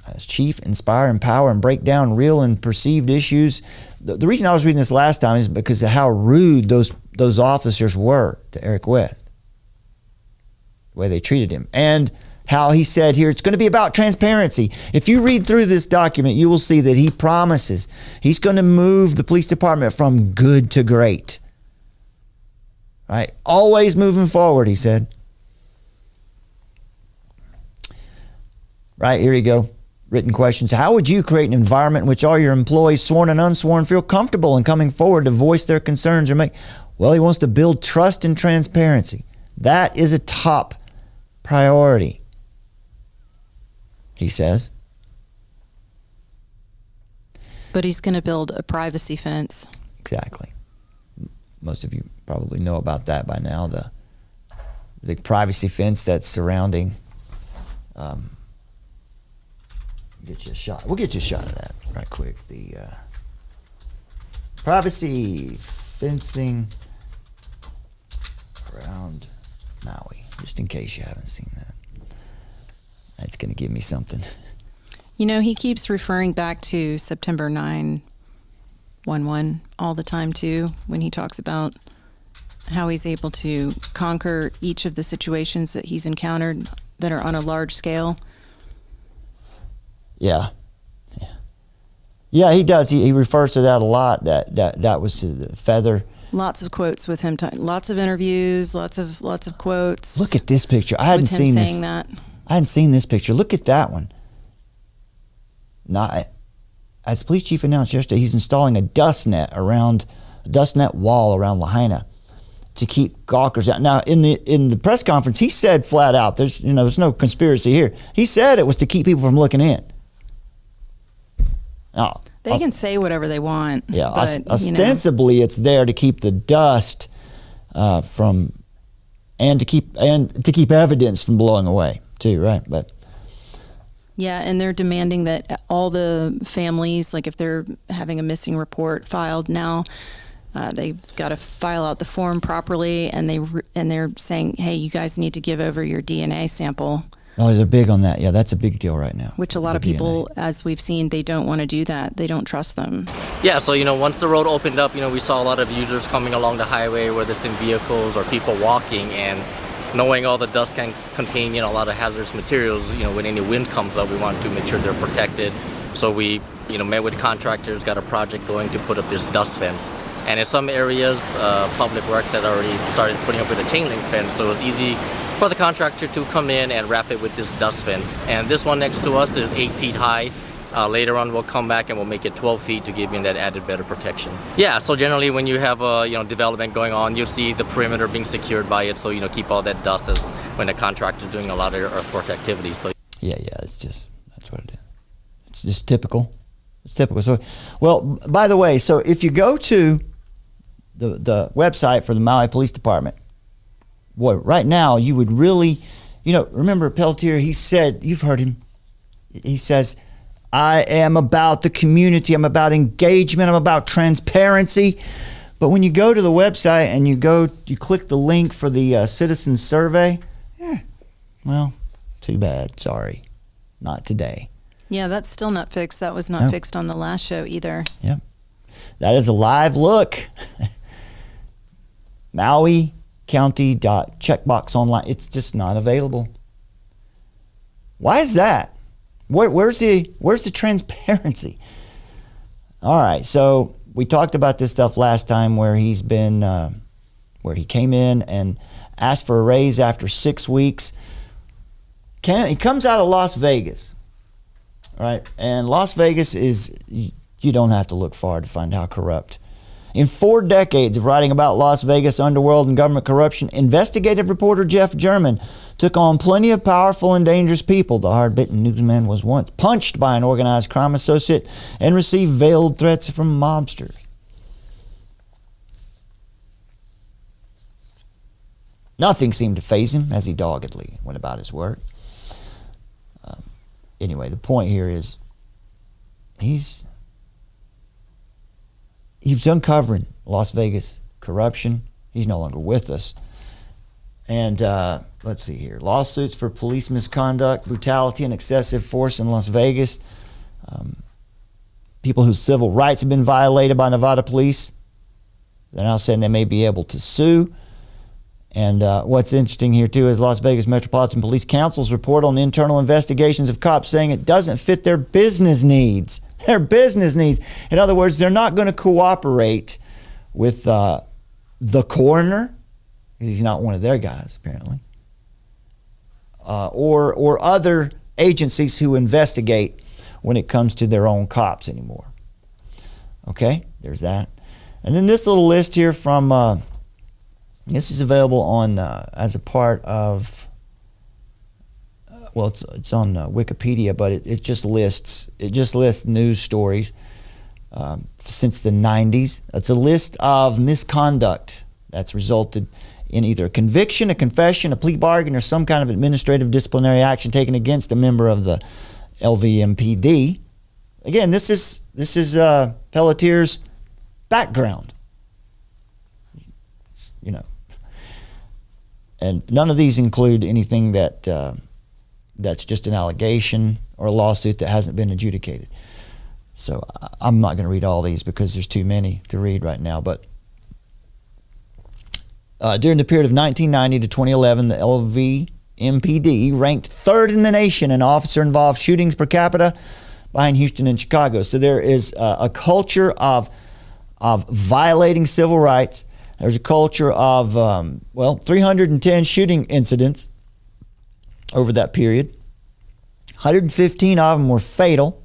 as chief, inspire, empower, and break down real and perceived issues. The reason I was reading this last time is because of how rude those officers were to Eric West, the way they treated him, and how he said here, it's going to be about transparency. If you read through this document, you will see that he promises he's going to move the police department from good to great. Right? Always moving forward, he said. Right, here you go. Written questions. How would you create an environment in which all your employees, sworn and unsworn, feel comfortable in coming forward to voice their concerns or make? Well, he wants to build trust and transparency. That is a top priority, he says. But he's going to build a privacy fence. Exactly. Most of you probably know about that by now, the big privacy fence that's surrounding. Get you a shot. We'll get you a shot of that right quick. The privacy fencing around Maui, just in case you haven't seen that. That's going to give me something. You know, he keeps referring back to September 9/11 all the time, too, when he talks about how he's able to conquer each of the situations that he's encountered that are on a large scale. Yeah, he does. He refers to that a lot. That was the feather. Lots of quotes with him. Lots of interviews. Lots of quotes. Look at this picture. I hadn't seen this. I hadn't seen this picture. Look at that one. Now, as the police chief announced yesterday, he's installing a dust net wall around Lahaina to keep gawkers out. Now, in the press conference, he said flat out, there's no conspiracy here. He said it was to keep people from looking in. Now, they can say whatever they want. Yeah, but, ostensibly it's there to keep the dust from, and to keep evidence from blowing away too, right? But yeah, and they're demanding that all the families, like if they're having a missing report filed now, they've got to file out the form properly, and they're saying, hey, you guys need to give over your DNA sample. Oh, they're big on that. Yeah, that's a big deal right now. Which a lot of people, as we've seen, they don't want to do that. They don't trust them. Yeah, so, once the road opened up, we saw a lot of users coming along the highway, whether it's in vehicles or people walking, and knowing all the dust can contain, a lot of hazardous materials, when any wind comes up, we want to make sure they're protected. So we, met with contractors, got a project going to put up this dust fence. And in some areas, Public Works had already started putting up with a chain link fence, so it's easy for the contractor to come in and wrap it with this dust fence. And this one next to us is 8 feet high. Later on, we'll come back and we'll make it 12 feet to give you that added better protection. Yeah, so generally when you have development going on, you'll see the perimeter being secured by it, so keep all that dust as when the contractor's doing a lot of earthwork activities. So yeah, that's what it is. It's just typical. It's typical. So, well, by the way, so if you go to the website for the Maui Police Department, boy, right now you would really, remember Pelletier, he said, you've heard him, he says, I am about the community, I'm about engagement, I'm about transparency. But when you go to the website and you click the link for the citizen survey, well, too bad, sorry, not today. Yeah, that's still not fixed. That was not fixed on the last show either. Yep. That is a live look. Maui County checkbox online. It's just not available. Why is that? Where's the transparency? All right, so we talked about this stuff last time where he's been, where he came in and asked for a raise after 6 weeks. He comes out of Las Vegas, right? And Las Vegas is, you don't have to look far to find how corrupt. In 4 decades of writing about Las Vegas underworld and government corruption, investigative reporter Jeff German took on plenty of powerful and dangerous people. The hard-bitten newsman was once punched by an organized crime associate and received veiled threats from mobsters. Nothing seemed to faze him as he doggedly went about his work. Anyway, the point here is he was uncovering Las Vegas corruption. He's no longer with us. And let's see here. Lawsuits for police misconduct, brutality, and excessive force in Las Vegas. People whose civil rights have been violated by Nevada police. They're now saying they may be able to sue. And what's interesting here, too, is Las Vegas Metropolitan Police Council's report on the internal investigations of cops saying it doesn't fit their business needs. Their business needs. In other words, they're not going to cooperate with the coroner, because he's not one of their guys, apparently, or other agencies who investigate when it comes to their own cops anymore. Okay, there's that. And then this little list here from... this is available on as a part of, well, it's on Wikipedia, but it just lists news stories since the 90s. It's a list of misconduct that's resulted in either a conviction, a confession, a plea bargain, or some kind of administrative disciplinary action taken against a member of the LVMPD. Again, this is Pelletier's background. You know. And none of these include anything that's just an allegation or a lawsuit that hasn't been adjudicated. So I'm not going to read all these because there's too many to read right now. But during the period of 1990 to 2011, the LVMPD ranked 3rd in the nation in officer-involved shootings per capita behind Houston and Chicago. So there is a culture of violating civil rights. There's a culture of, 310 shooting incidents over that period. 115 of them were fatal.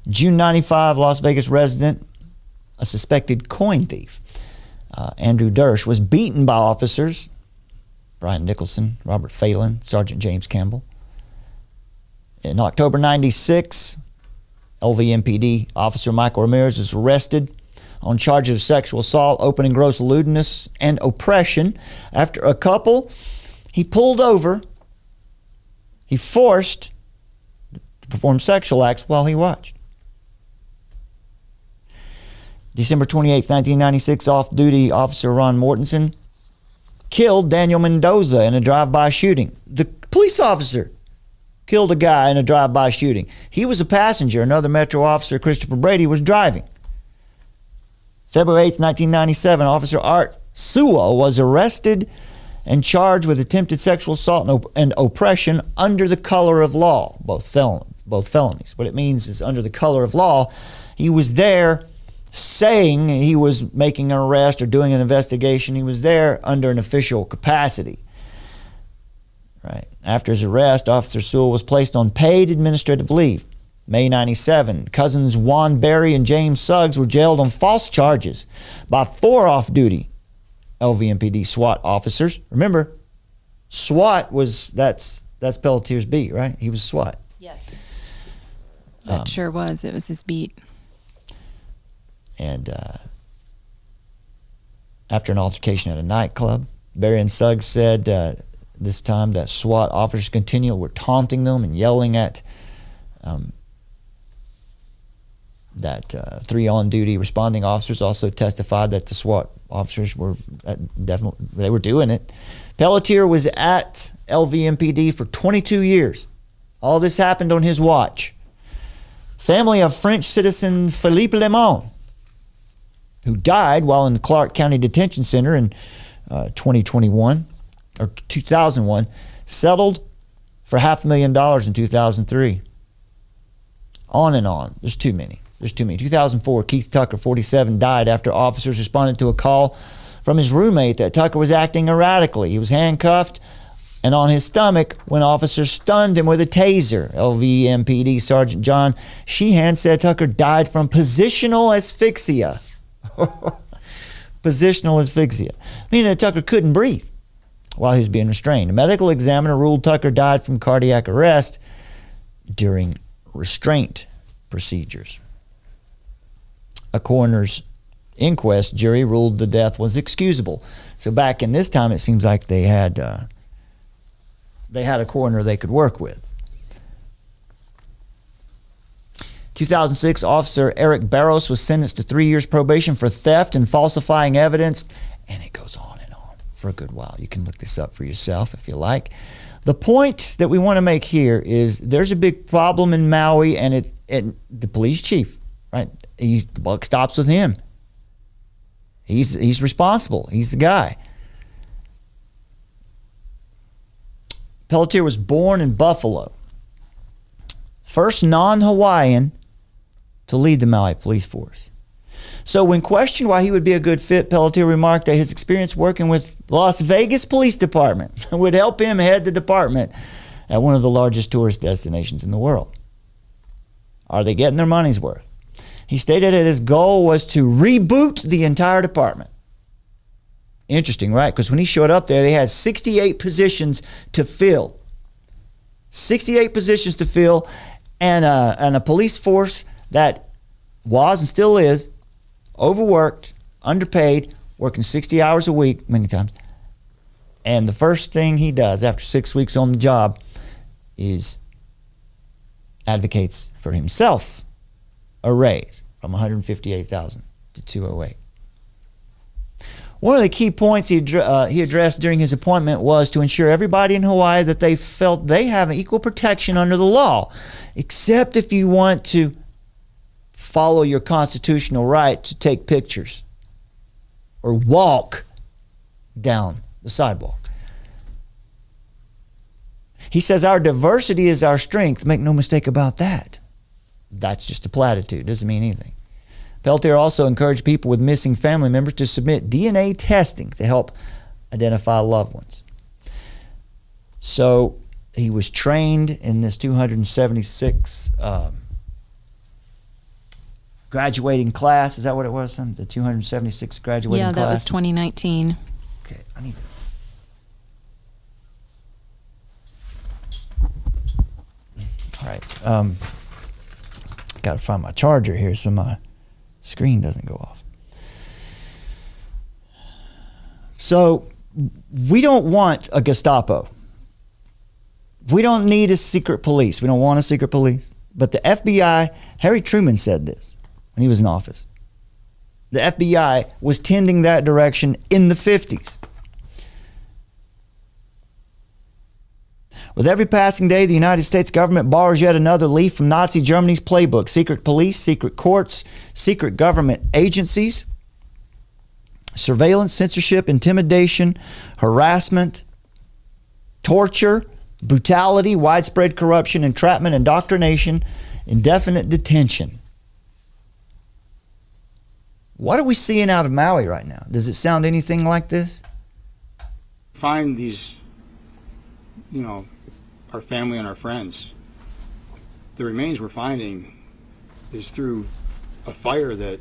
June 95, Las Vegas resident, a suspected coin thief, Andrew Dersh, was beaten by officers, Brian Nicholson, Robert Phelan, Sergeant James Campbell. In October 96, LVMPD officer Michael Ramirez was arrested on charges of sexual assault, open and gross lewdness, and oppression. After a couple he pulled over, he forced to perform sexual acts while he watched. December 28, 1996, off-duty officer Ron Mortensen killed Daniel Mendoza in a drive-by shooting. The police officer killed a guy in a drive-by shooting. He was a passenger. Another Metro officer, Christopher Brady, was driving. February 8, 1997, Officer Art Sewell was arrested and charged with attempted sexual assault and oppression under the color of law, both felonies. What it means is under the color of law, he was there saying he was making an arrest or doing an investigation. He was there under an official capacity. Right. After his arrest, Officer Sewell was placed on paid administrative leave. May 97, cousins Juan Berry and James Suggs were jailed on false charges by 4 off-duty LVMPD SWAT officers. Remember, SWAT that's Pelletier's beat, right? He was SWAT. Yes. That sure was. It was his beat. And after an altercation at a nightclub, Berry and Suggs said this time that SWAT officers continually were taunting them and yelling at that 3 on-duty responding officers. Also testified that the SWAT officers were they were doing it. Pelletier was at LVMPD for 22 years. All this happened on his watch. Family of French citizen Philippe Lemon, who died while in the Clark County Detention Center in 2001, settled for $500,000 in 2003. On and on. There's too many. There's too many. 2004, Keith Tucker, 47, died after officers responded to a call from his roommate that Tucker was acting erratically. He was handcuffed and on his stomach when officers stunned him with a taser. LVMPD Sergeant John Sheehan said Tucker died from positional asphyxia. Positional asphyxia, meaning that Tucker couldn't breathe while he was being restrained. A medical examiner ruled Tucker died from cardiac arrest during restraint procedures. A coroner's inquest jury ruled the death was excusable. So back in this time, it seems like they had a coroner they could work with. 2006, Officer Eric Barros was sentenced to 3 years probation for theft and falsifying evidence, and it goes on and on for a good while. You can look this up for yourself if you like. The point that we want to make here is there's a big problem in Maui, and the police chief, right? The buck stops with him. He's responsible. He's the guy. Pelletier was born in Buffalo. First non-Hawaiian to lead the Maui police force. So when questioned why he would be a good fit, Pelletier remarked that his experience working with Las Vegas Police Department would help him head the department at one of the largest tourist destinations in the world. Are they getting their money's worth? He stated that his goal was to reboot the entire department. Interesting, right? Because when he showed up there, they had 68 positions to fill. 68 positions to fill, and a police force that was and still is overworked, underpaid, working 60 hours a week many times. And the first thing he does after 6 weeks on the job is advocates for himself a raise from $158,000 to $208,000. One of the key points he addressed during his appointment was to ensure everybody in Hawaii that they felt they have equal protection under the law, except if you want to follow your constitutional right to take pictures or walk down the sidewalk. He says our diversity is our strength. Make no mistake about that. That's just a platitude. Doesn't mean anything. Pelletier also encouraged people with missing family members to submit DNA testing to help identify loved ones. So he was trained in this 276 graduating class. Is that what it was? The 276 graduating class? Yeah, that was 2019. Okay, I need to... All right. Got to find my charger here so my screen doesn't go off. So we don't want a Gestapo. We don't need a secret police. We don't want a secret police. But the FBI, Harry Truman said this when he was in office. The FBI was tending that direction in the 50s. With every passing day, the United States government borrows yet another leaf from Nazi Germany's playbook. Secret police, secret courts, secret government agencies, surveillance, censorship, intimidation, harassment, torture, brutality, widespread corruption, entrapment, indoctrination, indefinite detention. What are we seeing out of Maui right now? Does it sound anything like this? Find these, our family and our friends. The remains we're finding is through a fire that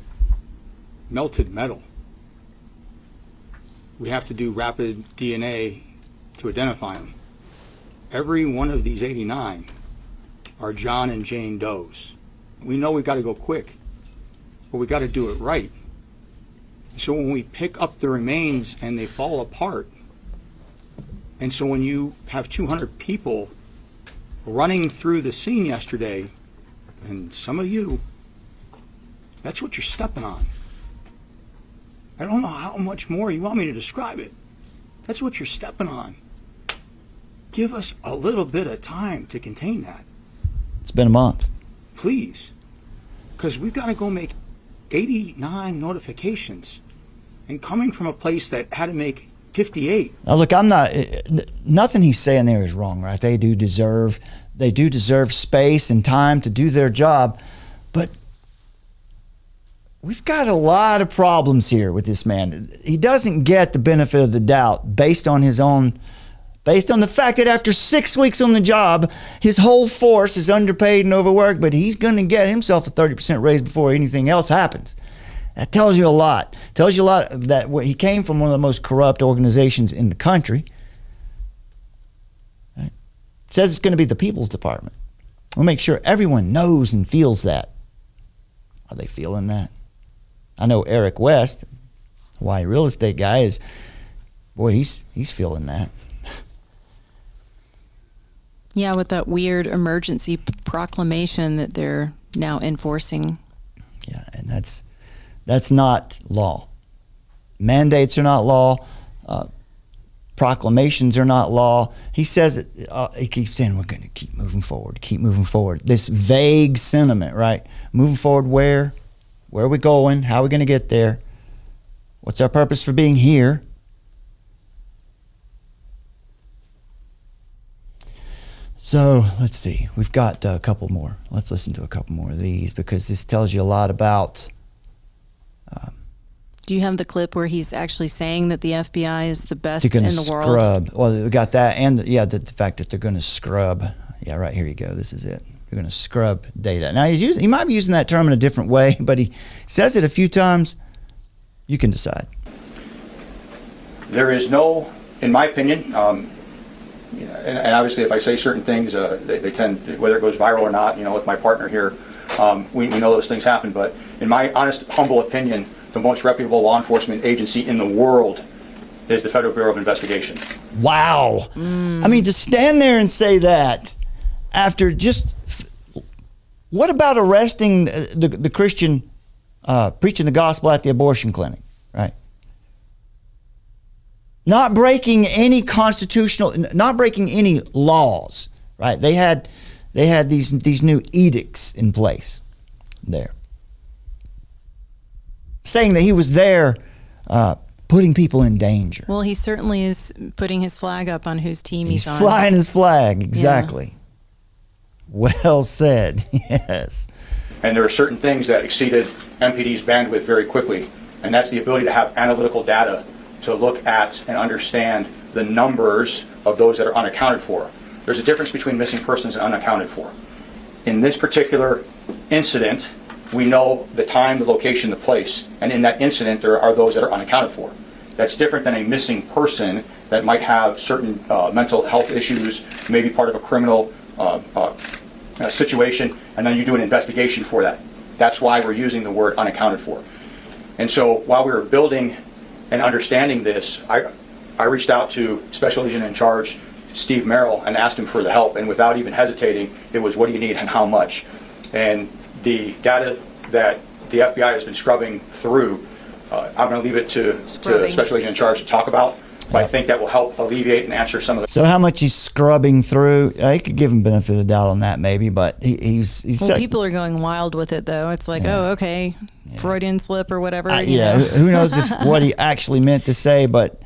melted metal. We have to do rapid DNA to identify them. Every one of these 89 are John and Jane Does. We know we got to go quick, but we got to do it right. So when we pick up the remains and they fall apart, and so when you have 200 people running through the scene yesterday, and some of you, that's what you're stepping on. I don't know how much more you want me to describe it. That's what you're stepping on. Give us a little bit of time to contain that. It's been a month. Please. Because we've got to go make 89 notifications. And coming from a place that had to make 58. Now look, nothing he's saying there is wrong, right? They do deserve space and time to do their job. But we've got a lot of problems here with this man. He doesn't get the benefit of the doubt based on the fact that after 6 weeks on the job, his whole force is underpaid and overworked, but he's going to get himself a 30% raise before anything else happens. That tells you a lot. Tells you a lot that he came from one of the most corrupt organizations in the country. Right? It says it's going to be the People's Department. We'll make sure everyone knows and feels that. Are they feeling that? I know Eric West, Hawaii real estate guy, he's feeling that. Yeah, with that weird emergency proclamation that they're now enforcing. Yeah, and that's not law. Mandates are not law. Proclamations are not law. He says it. He keeps saying we're going to keep moving forward. Keep moving forward. This vague sentiment, right? Moving forward where? Where are we going? How are we going to get there? What's our purpose for being here? So let's see. We've got a couple more. Let's listen to a couple more of these because this tells you a lot about. Do you have the clip where he's actually saying that the FBI is the best in the world? Scrub. Well, we got that, and the fact that they're going to scrub. Yeah, right here you go. This is it. They're going to scrub data. Now he might be using that term in a different way, but he says it a few times. You can decide. There is no, in my opinion, and obviously if I say certain things, they tend, whether it goes viral or not, with my partner here, we know those things happen. But in my honest, humble opinion, the most reputable law enforcement agency in the world is the Federal Bureau of Investigation. Wow. I mean, to stand there and say that after just, what about arresting the Christian preaching the gospel at the abortion clinic, right? Not breaking any not breaking any laws, right? They had these new edicts in place there, saying that he was there putting people in danger. Well, he certainly is putting his flag up on whose team he's on. He's flying his flag, exactly. Yeah. Well said, yes. And there are certain things that exceeded MPD's bandwidth very quickly, and that's the ability to have analytical data to look at and understand the numbers of those that are unaccounted for. There's a difference between missing persons and unaccounted for. In this particular incident, we know the time, the location, the place, and in that incident there are those that are unaccounted for. That's different than a missing person that might have certain mental health issues, maybe part of a criminal situation, and then you do an investigation for that. That's why we're using the word unaccounted for. And so while we were building and understanding this, I reached out to Special Agent in Charge Steve Merrill and asked him for the help, and without even hesitating, it was, what do you need and how much? And the data that the FBI has been scrubbing through, I'm going to leave it to Special Agent in Charge to talk about, but I think that will help alleviate and answer some of the... So how much he's scrubbing through, he could give him benefit of the doubt on that maybe, but he's people are going wild with it though. It's like, oh, okay, Freudian slip or whatever. Who knows what he actually meant to say, but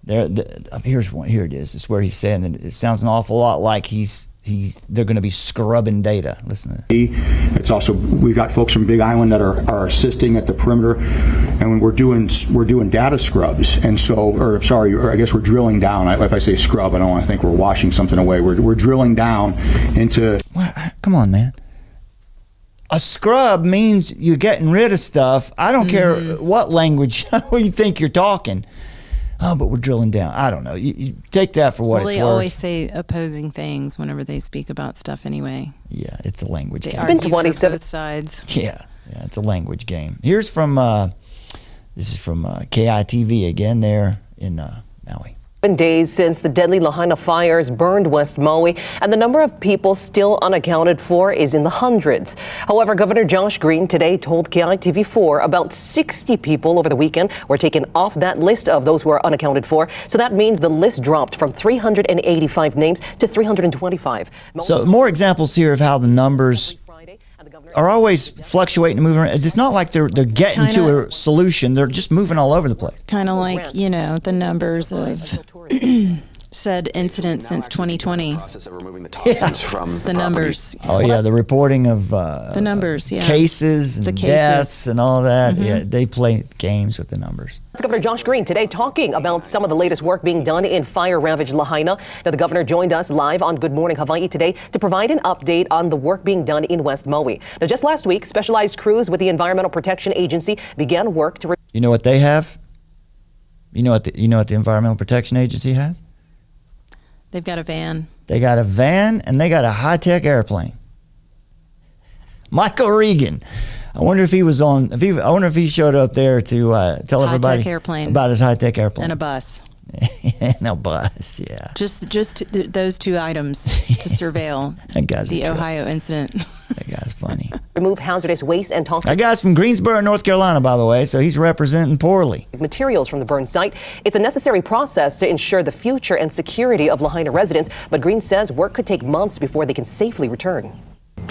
here it is. It's where he's saying that it sounds an awful lot like they're going to be scrubbing data. Listen to this. It's also, we've got folks from Big Island that are assisting at the perimeter, and we're doing data scrubs. And so, I guess we're drilling down. If I say scrub, I don't want to think we're washing something away. We're drilling down into. Well, come on, man. A scrub means you're getting rid of stuff. I don't care what language you think you're talking. Oh, but we're drilling down. I don't know. You take that for what it's worth. They always say opposing things whenever they speak about stuff anyway. Yeah, it's a language game. They argue for both sides. Yeah, it's a language game. Here's from, this is from KITV again there in Maui. Days since the deadly Lahaina fires burned West Maui, and the number of people still unaccounted for is in the hundreds. However, Governor Josh Green today told KITV4 about 60 people over the weekend were taken off that list of those who are unaccounted for. So that means the list dropped from 385 names to 325. So more examples here of how the numbers are always fluctuating and moving around. It's not like they're getting to a solution. They're just moving all over the place. Kind of like, the numbers of said incidents since 2020. Process of removing the toxins from The numbers. Oh yeah, the reporting of The numbers, yeah. cases and The cases. deaths and all that. Yeah, they play games with the numbers. Governor Josh Green today talking about some of the latest work being done in fire-ravaged Lahaina. Now, the governor joined us live on Good Morning Hawaii today to provide an update on the work being done in West Maui. Now, just last week, specialized crews with the Environmental Protection Agency began work to... You know what they have? You know what the Environmental Protection Agency has? They've got a van. They got a van and they got a high-tech airplane. Michael Regan. I wonder if he was on. I wonder if he showed up there to tell everybody airplane. about his high-tech airplane And a bus. and a bus. Yeah. Just those two items to surveil That guy's the a trip. Ohio incident. That guy's funny. remove hazardous waste and toxic That guy's from Greensboro, North Carolina, by the way, so he's representing poorly. materials from the burn site. It's a necessary process to ensure the future and security of Lahaina residents, but Green says work could take months before they can safely return.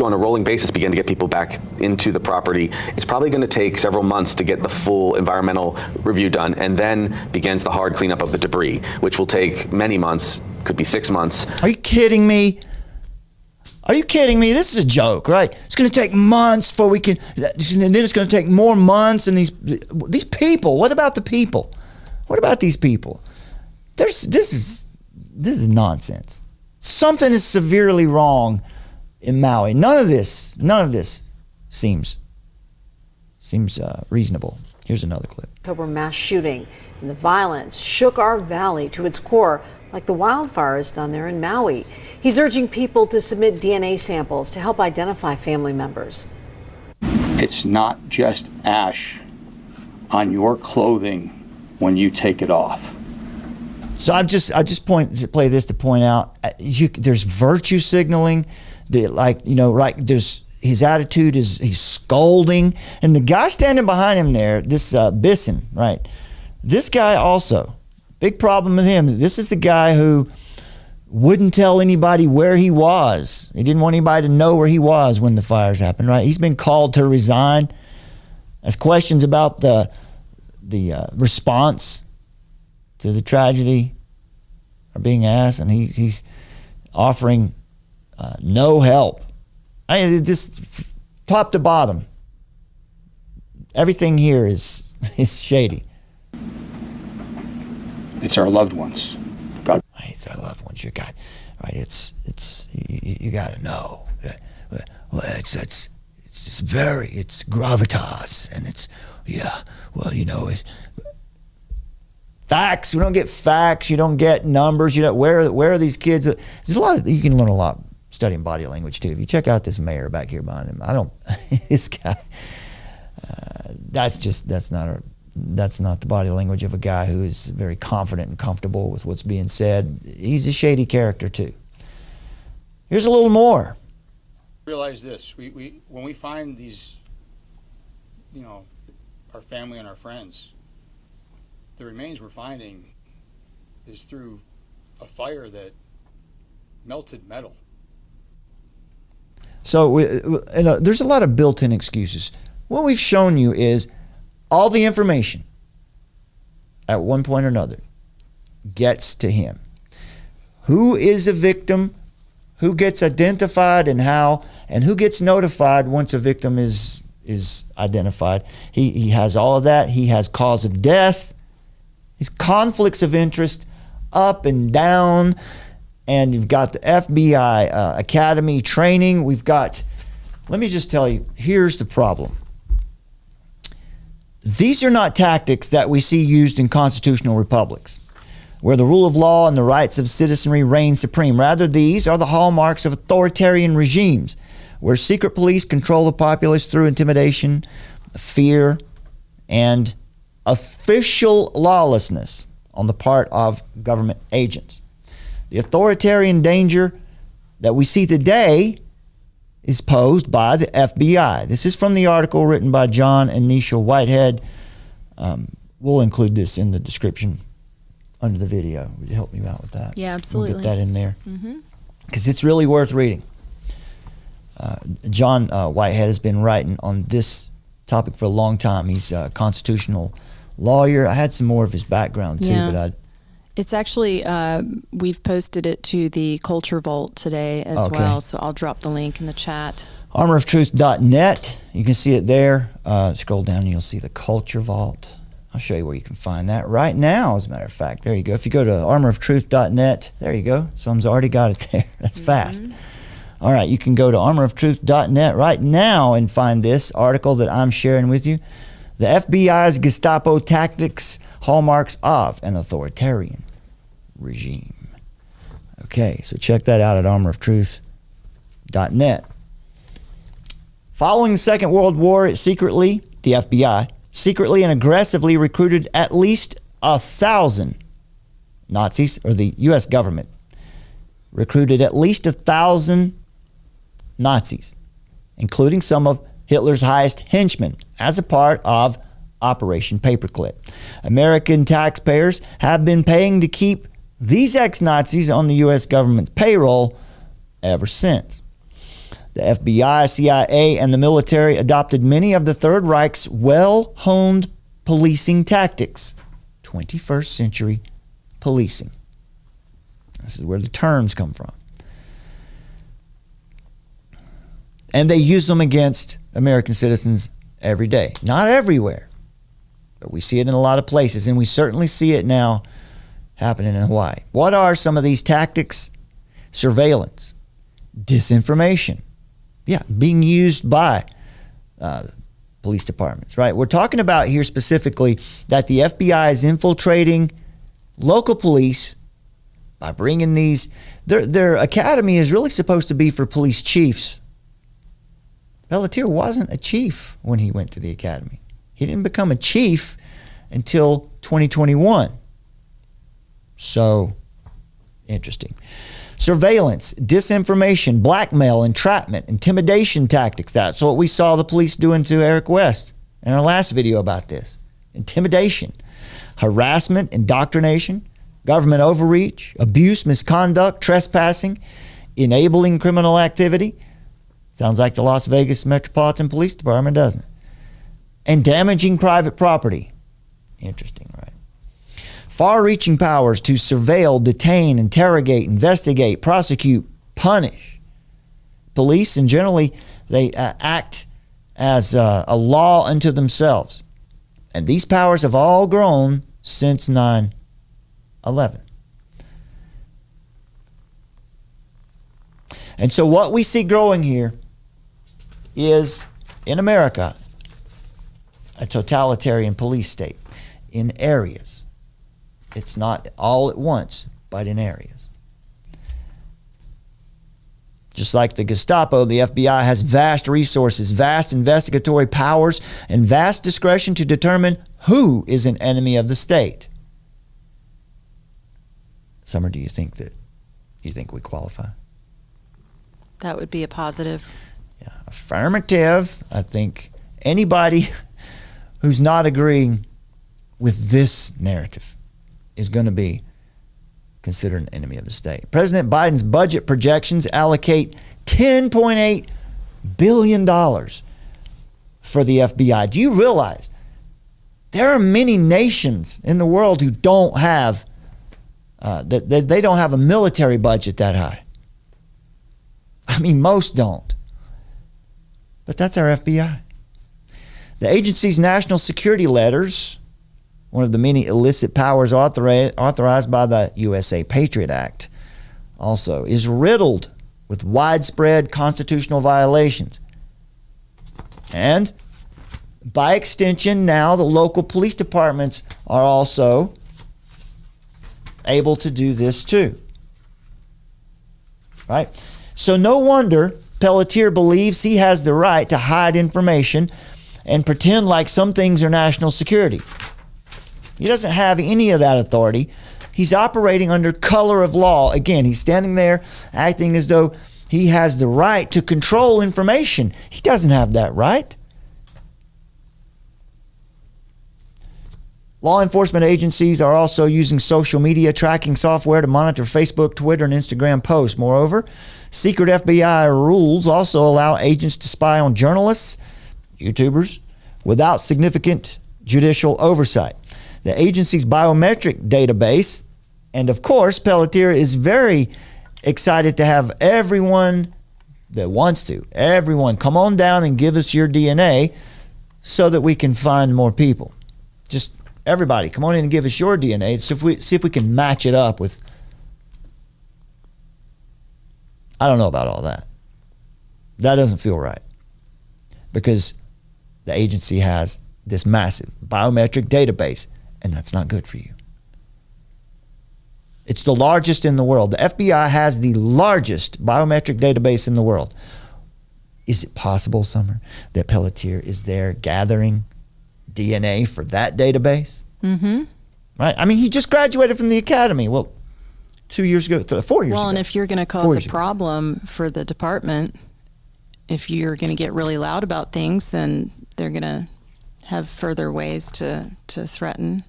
On a rolling basis begin to get people back into the property. It's probably going to take several months to get the full environmental review done, and then begins the hard cleanup of the debris, which will take many months, could be 6 months. Are you kidding me? Are you kidding me? This is a joke, right? It's going to take months before we can, and then it's going to take more months. And these people. What about the people? What about these people? This is nonsense. Something is severely wrong in Maui. None of this seems reasonable. Here's another clip. October mass shooting, and the violence shook our valley to its core, like the wildfires down there in Maui. He's urging people to submit DNA samples to help identify family members. It's not just ash on your clothing when you take it off. So I just play this to point out there's virtue signaling. There's his attitude is he's scolding, and the guy standing behind him there, this Bisson, right? This guy also, big problem with him. This is the guy who wouldn't tell anybody where he was. He didn't want anybody to know where he was when the fires happened, right? He's been called to resign. As questions about the response to the tragedy are being asked, and he's offering no help. I mean, this top to bottom, everything here is shady. It's our loved ones. God. It's our loved ones. You got right. It's you got to know. Well, it's gravitas, and it's it's facts. We don't get facts. You don't get numbers. Where are these kids? There's a lot you can learn a lot studying body language too. If you check out this mayor back here behind him, this guy. That's not the body language of a guy who is very confident and comfortable with what's being said. He's a shady character too. Here's a little more. Realize this: we when we find these, our family and our friends, the remains we're finding is through a fire that melted metal. So there's a lot of built-in excuses. What we've shown you is all the information at one point or another gets to him. Who is a victim, who gets identified and how, and who gets notified once a victim is identified. He has all of that. He has cause of death, his conflicts of interest up and down. And you've got the FBI Academy training. Let me just tell you, here's the problem. These are not tactics that we see used in constitutional republics, where the rule of law and the rights of citizenry reign supreme. Rather, these are the hallmarks of authoritarian regimes, where secret police control the populace through intimidation, fear, and official lawlessness on the part of government agents. The authoritarian danger that we see today is posed by the FBI. This is from the article written by John and Nisha Whitehead. We'll include this in the description under the video. Would you help me out with that? Yeah, absolutely. We'll get that in there. Because it's really worth reading. John Whitehead has been writing on this topic for a long time. He's a constitutional lawyer. I had some more of his background too, Yeah. but It's actually, we've posted it to the Culture Vault today as well, so I'll drop the link in the chat. armoroftruth.net. You can see it there. Scroll down and you'll see the Culture Vault. I'll show you where you can find that right now, as a matter of fact. There you go. If you go to armoroftruth.net, there you go. Someone's already got it there. That's fast. All right, you can go to armoroftruth.net right now and find this article that I'm sharing with you. The FBI's Gestapo tactics, hallmarks of an authoritarian regime. Okay, so check that out at armoroftruth.net. Following the Second World War, the FBI, secretly and aggressively recruited at least 1,000 Nazis, or the U.S. government recruited at least 1,000 Nazis, including some of Hitler's highest henchmen, as a part of Operation Paperclip. American taxpayers have been paying to keep these ex-Nazis on the U.S. government's payroll ever since. The FBI, CIA, and the military adopted many of the Third Reich's well-honed policing tactics. 21st century policing. This is where the terms come from. And they use them against American citizens every day. Not everywhere, but we see it in a lot of places, and we certainly see it now happening in Hawaii. What are some of these tactics? Surveillance, disinformation, being used by police departments, right? We're talking about here specifically that the FBI is infiltrating local police by bringing these. Their academy is really supposed to be for police chiefs. Pelletier wasn't a chief when he went to the academy. He didn't become a chief until 2021. So, interesting. Surveillance, disinformation, blackmail, entrapment, intimidation tactics. That's what we saw the police doing to Eric West in our last video about this. Intimidation, harassment, indoctrination, government overreach, abuse, misconduct, trespassing, enabling criminal activity. Sounds like the Las Vegas Metropolitan Police Department, doesn't it? And damaging private property. Interesting, right? Far-reaching powers to surveil, detain, interrogate, investigate, prosecute, punish. Police, and generally, they act as a law unto themselves. And these powers have all grown since 9/11. And so what we see growing here is, in America, a totalitarian police state in areas. It's not all at once, but in areas. Just like the Gestapo, the FBI has vast resources, vast investigatory powers, and vast discretion to determine who is an enemy of the state. Summer, do you think we qualify? That would be a positive. Yeah, affirmative. I think anybody who's not agreeing with this narrative is going to be considered an enemy of the state. President Biden's budget projections allocate $10.8 billion for the FBI. Do you realize there are many nations in the world who don't have they don't have a military budget that high? I mean, most don't. But that's our FBI. The agency's national security letters, one of the many illicit powers authorized by the USA Patriot Act, also is riddled with widespread constitutional violations. And by extension, now the local police departments are also able to do this too. Right? So no wonder Pelletier believes he has the right to hide information and pretend like some things are national security. He doesn't have any of that authority. He's operating under color of law. Again, he's standing there acting as though he has the right to control information. He doesn't have that right. Law enforcement agencies are also using social media tracking software to monitor Facebook, Twitter, and Instagram posts. Moreover, secret FBI rules also allow agents to spy on journalists, YouTubers, without significant judicial oversight. The agency's biometric database And of course, Pelletier is very excited to have everyone that wants to, everyone come on down and give us your DNA so that we can find more people. Just everybody, come on in and give us your DNA. So see if we can match it up with. I don't know about all that. That doesn't feel right, because the agency has this massive biometric database, and that's not good for you. It's the largest in the world. The FBI has the largest biometric database in the world. Is it possible, Summer, that Pelletier is there gathering DNA for that database? Mm-hmm. Right? I mean, he just graduated from the academy. Well, 2 years ago, 4 years ago. Well, and if you're going to cause a problem for the department, if you're going to get really loud about things, then they're going to have further ways to threaten.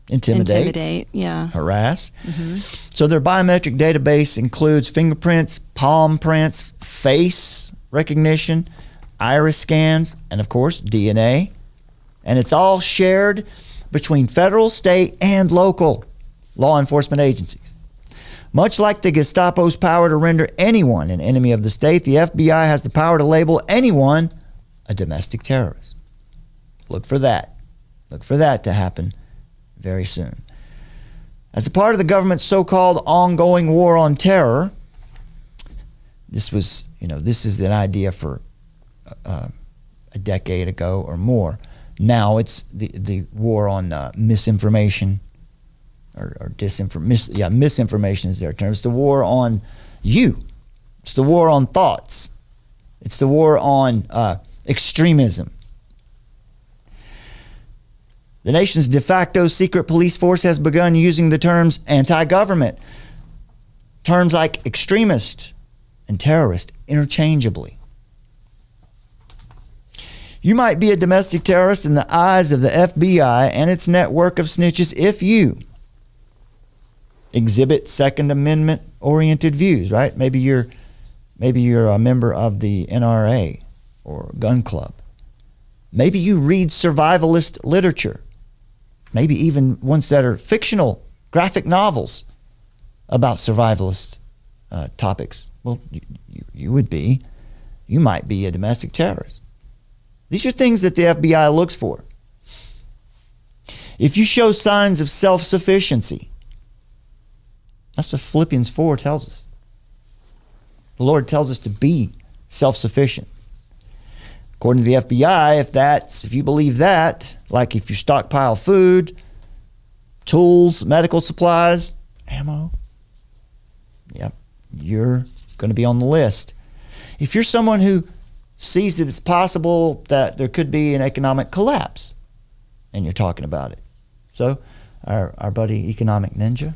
Intimidate, yeah. Harass. Mm-hmm. So their biometric database includes fingerprints, palm prints, face recognition, iris scans, and of course, DNA. And it's all shared between federal, state, and local law enforcement agencies. Much like the Gestapo's power to render anyone an enemy of the state, the FBI has the power to label anyone a domestic terrorist. Look for that. Look for that to happen very soon. As a part of the government's so-called ongoing war on terror, this is an idea for a decade ago or more. Now it's the war on misinformation or disinformation. Misinformation is their term. It's the war on you. It's the war on thoughts. It's the war on extremism. The nation's de facto secret police force has begun using the terms anti-government, terms like extremist and terrorist interchangeably. You might be a domestic terrorist in the eyes of the FBI and its network of snitches if you exhibit Second Amendment oriented views, right? Maybe you're a member of the NRA or gun club. Maybe you read survivalist literature. Maybe even ones that are fictional, graphic novels about survivalist topics. Well, you might be a domestic terrorist. These are things that the FBI looks for. If you show signs of self-sufficiency, that's what Philippians 4 tells us. The Lord tells us to be self-sufficient. According to the FBI, if you believe that, like if you stockpile food, tools, medical supplies, ammo, yep, you're going to be on the list. If you're someone who sees that it's possible that there could be an economic collapse, and you're talking about it. So our buddy Economic Ninja,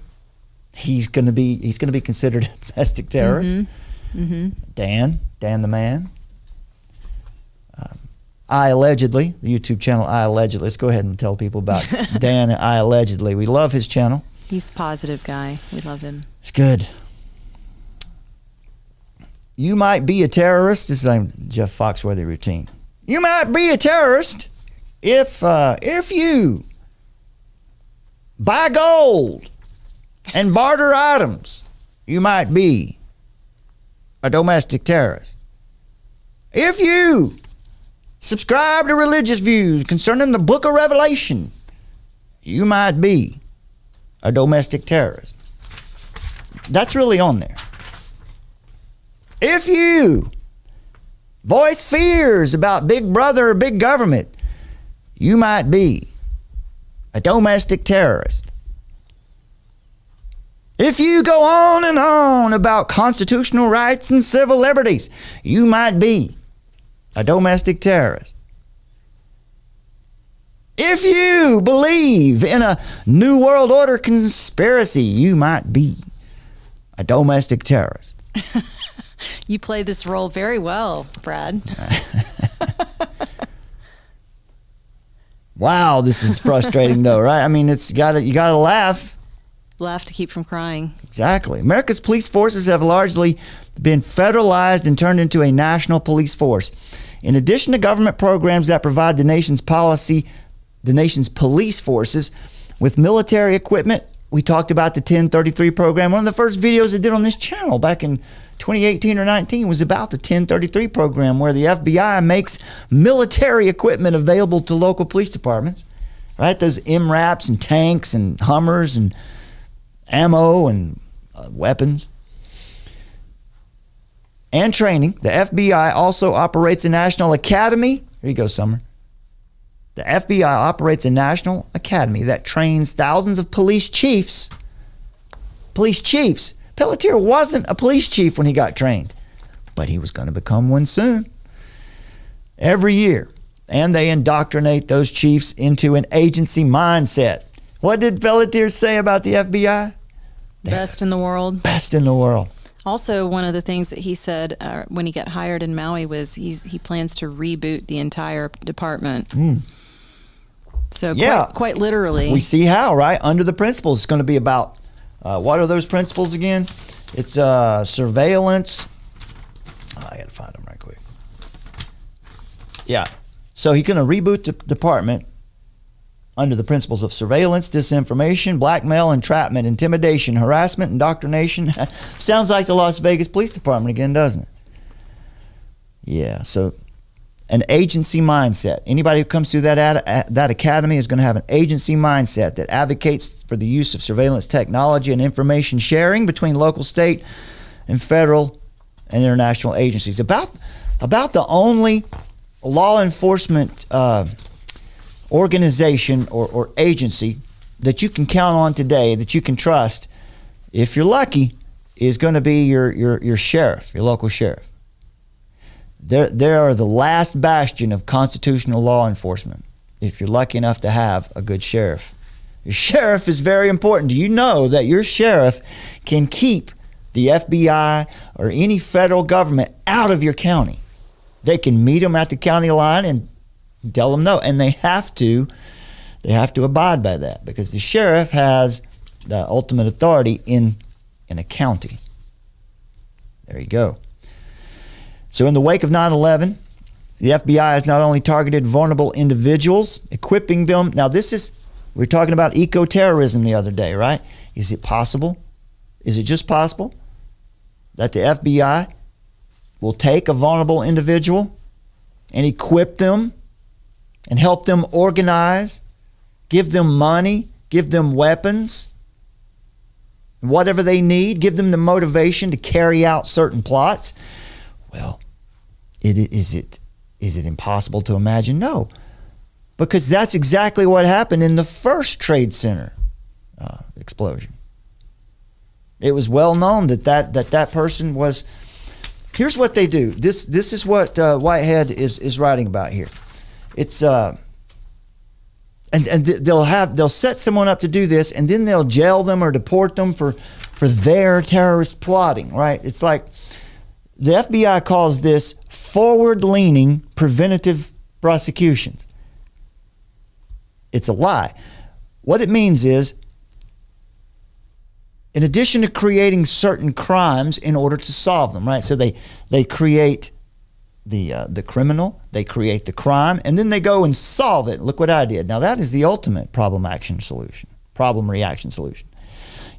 he's going to be considered a domestic terrorist. Mm-hmm. Mm-hmm. Dan the Man. I Allegedly, the YouTube channel I Allegedly. Let's go ahead and tell people about Dan I Allegedly. We love his channel. He's a positive guy. We love him. It's good. You might be a terrorist. This is a Jeff Foxworthy routine. You might be a terrorist if you buy gold and barter items. You might be a domestic terrorist. If you subscribe to religious views concerning the book of Revelation, you might be a domestic terrorist. That's really on there. If you voice fears about big brother or big government, you might be a domestic terrorist. If you go on and on about constitutional rights and civil liberties, you might be a domestic terrorist. If you believe in a New World Order conspiracy, you might be a domestic terrorist. You play this role very well, Brad. Wow, this is frustrating though, right? I mean, you gotta laugh. Laugh to keep from crying. Exactly. America's police forces have largely been federalized and turned into a national police force. In addition to government programs that provide the nation's police forces with military equipment we talked about the 1033 program. One of the first videos I did on this channel back in 2018 or 19 was about the 1033 program, where the FBI makes military equipment available to local police departments, right? Those MRAPs and tanks and Hummers and ammo and weapons and training. The FBI also operates a national academy. Here you go, Summer. The FBI operates a national academy that trains thousands of police chiefs. Police chiefs. Pelletier wasn't a police chief when he got trained, but he was going to become one soon. Every year. And they indoctrinate those chiefs into an agency mindset. What did Pelletier say about the FBI? Best in the world. Best in the world. Also, one of the things that he said when he got hired in Maui was he plans to reboot the entire department. So quite literally. We see how, right? Under the principles, it's going to be about, what are those principles again? It's surveillance. I got to find them right quick. Yeah. So he's going to reboot the department under the principles of surveillance, disinformation, blackmail, entrapment, intimidation, harassment, indoctrination. Sounds like the Las Vegas Police Department again, doesn't it? Yeah, so an agency mindset. Anybody who comes through that academy is going to have an agency mindset that advocates for the use of surveillance technology and information sharing between local, state, and federal and international agencies. About the only law enforcement organization or agency that you can count on today, that you can trust, if you're lucky, is going to be your sheriff, your local sheriff. They are the last bastion of constitutional law enforcement, if you're lucky enough to have a good sheriff. Your sheriff is very important. Do you know that your sheriff can keep the FBI or any federal government out of your county? They can meet them at the county line and tell them no, and they have to abide by that, because the sheriff has the ultimate authority in a county. There you go. So in the wake of 9/11, the FBI has not only targeted vulnerable individuals, equipping them. Now we were talking about eco-terrorism the other day, right? Is it possible? Is it just possible that the FBI will take a vulnerable individual and equip them and help them organize, give them money, give them weapons, whatever they need, give them the motivation to carry out certain plots? Well, is it impossible to imagine? No, because that's exactly what happened in the first Trade Center explosion. It was well known that person was. Here's what they do. This is what Whitehead is writing about here. It's and they'll set someone up to do this, and then they'll jail them or deport them for their terrorist plotting, right? It's like the FBI calls this forward-leaning preventative prosecutions. It's a lie. What it means is, in addition to creating certain crimes in order to solve them, right? So they create the criminal, they create the crime, and then they go and solve it. Look what I did. Now that is the ultimate problem reaction solution.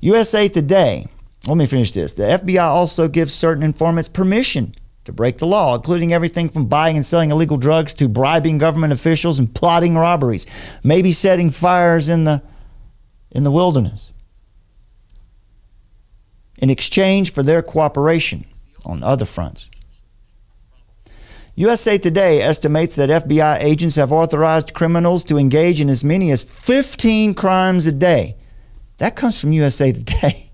USA Today. Let me finish this. The FBI also gives certain informants permission to break the law, including everything from buying and selling illegal drugs to bribing government officials and plotting robberies, maybe setting fires in the wilderness, in exchange for their cooperation on other fronts. USA Today estimates that FBI agents have authorized criminals to engage in as many as 15 crimes a day. That comes from USA Today.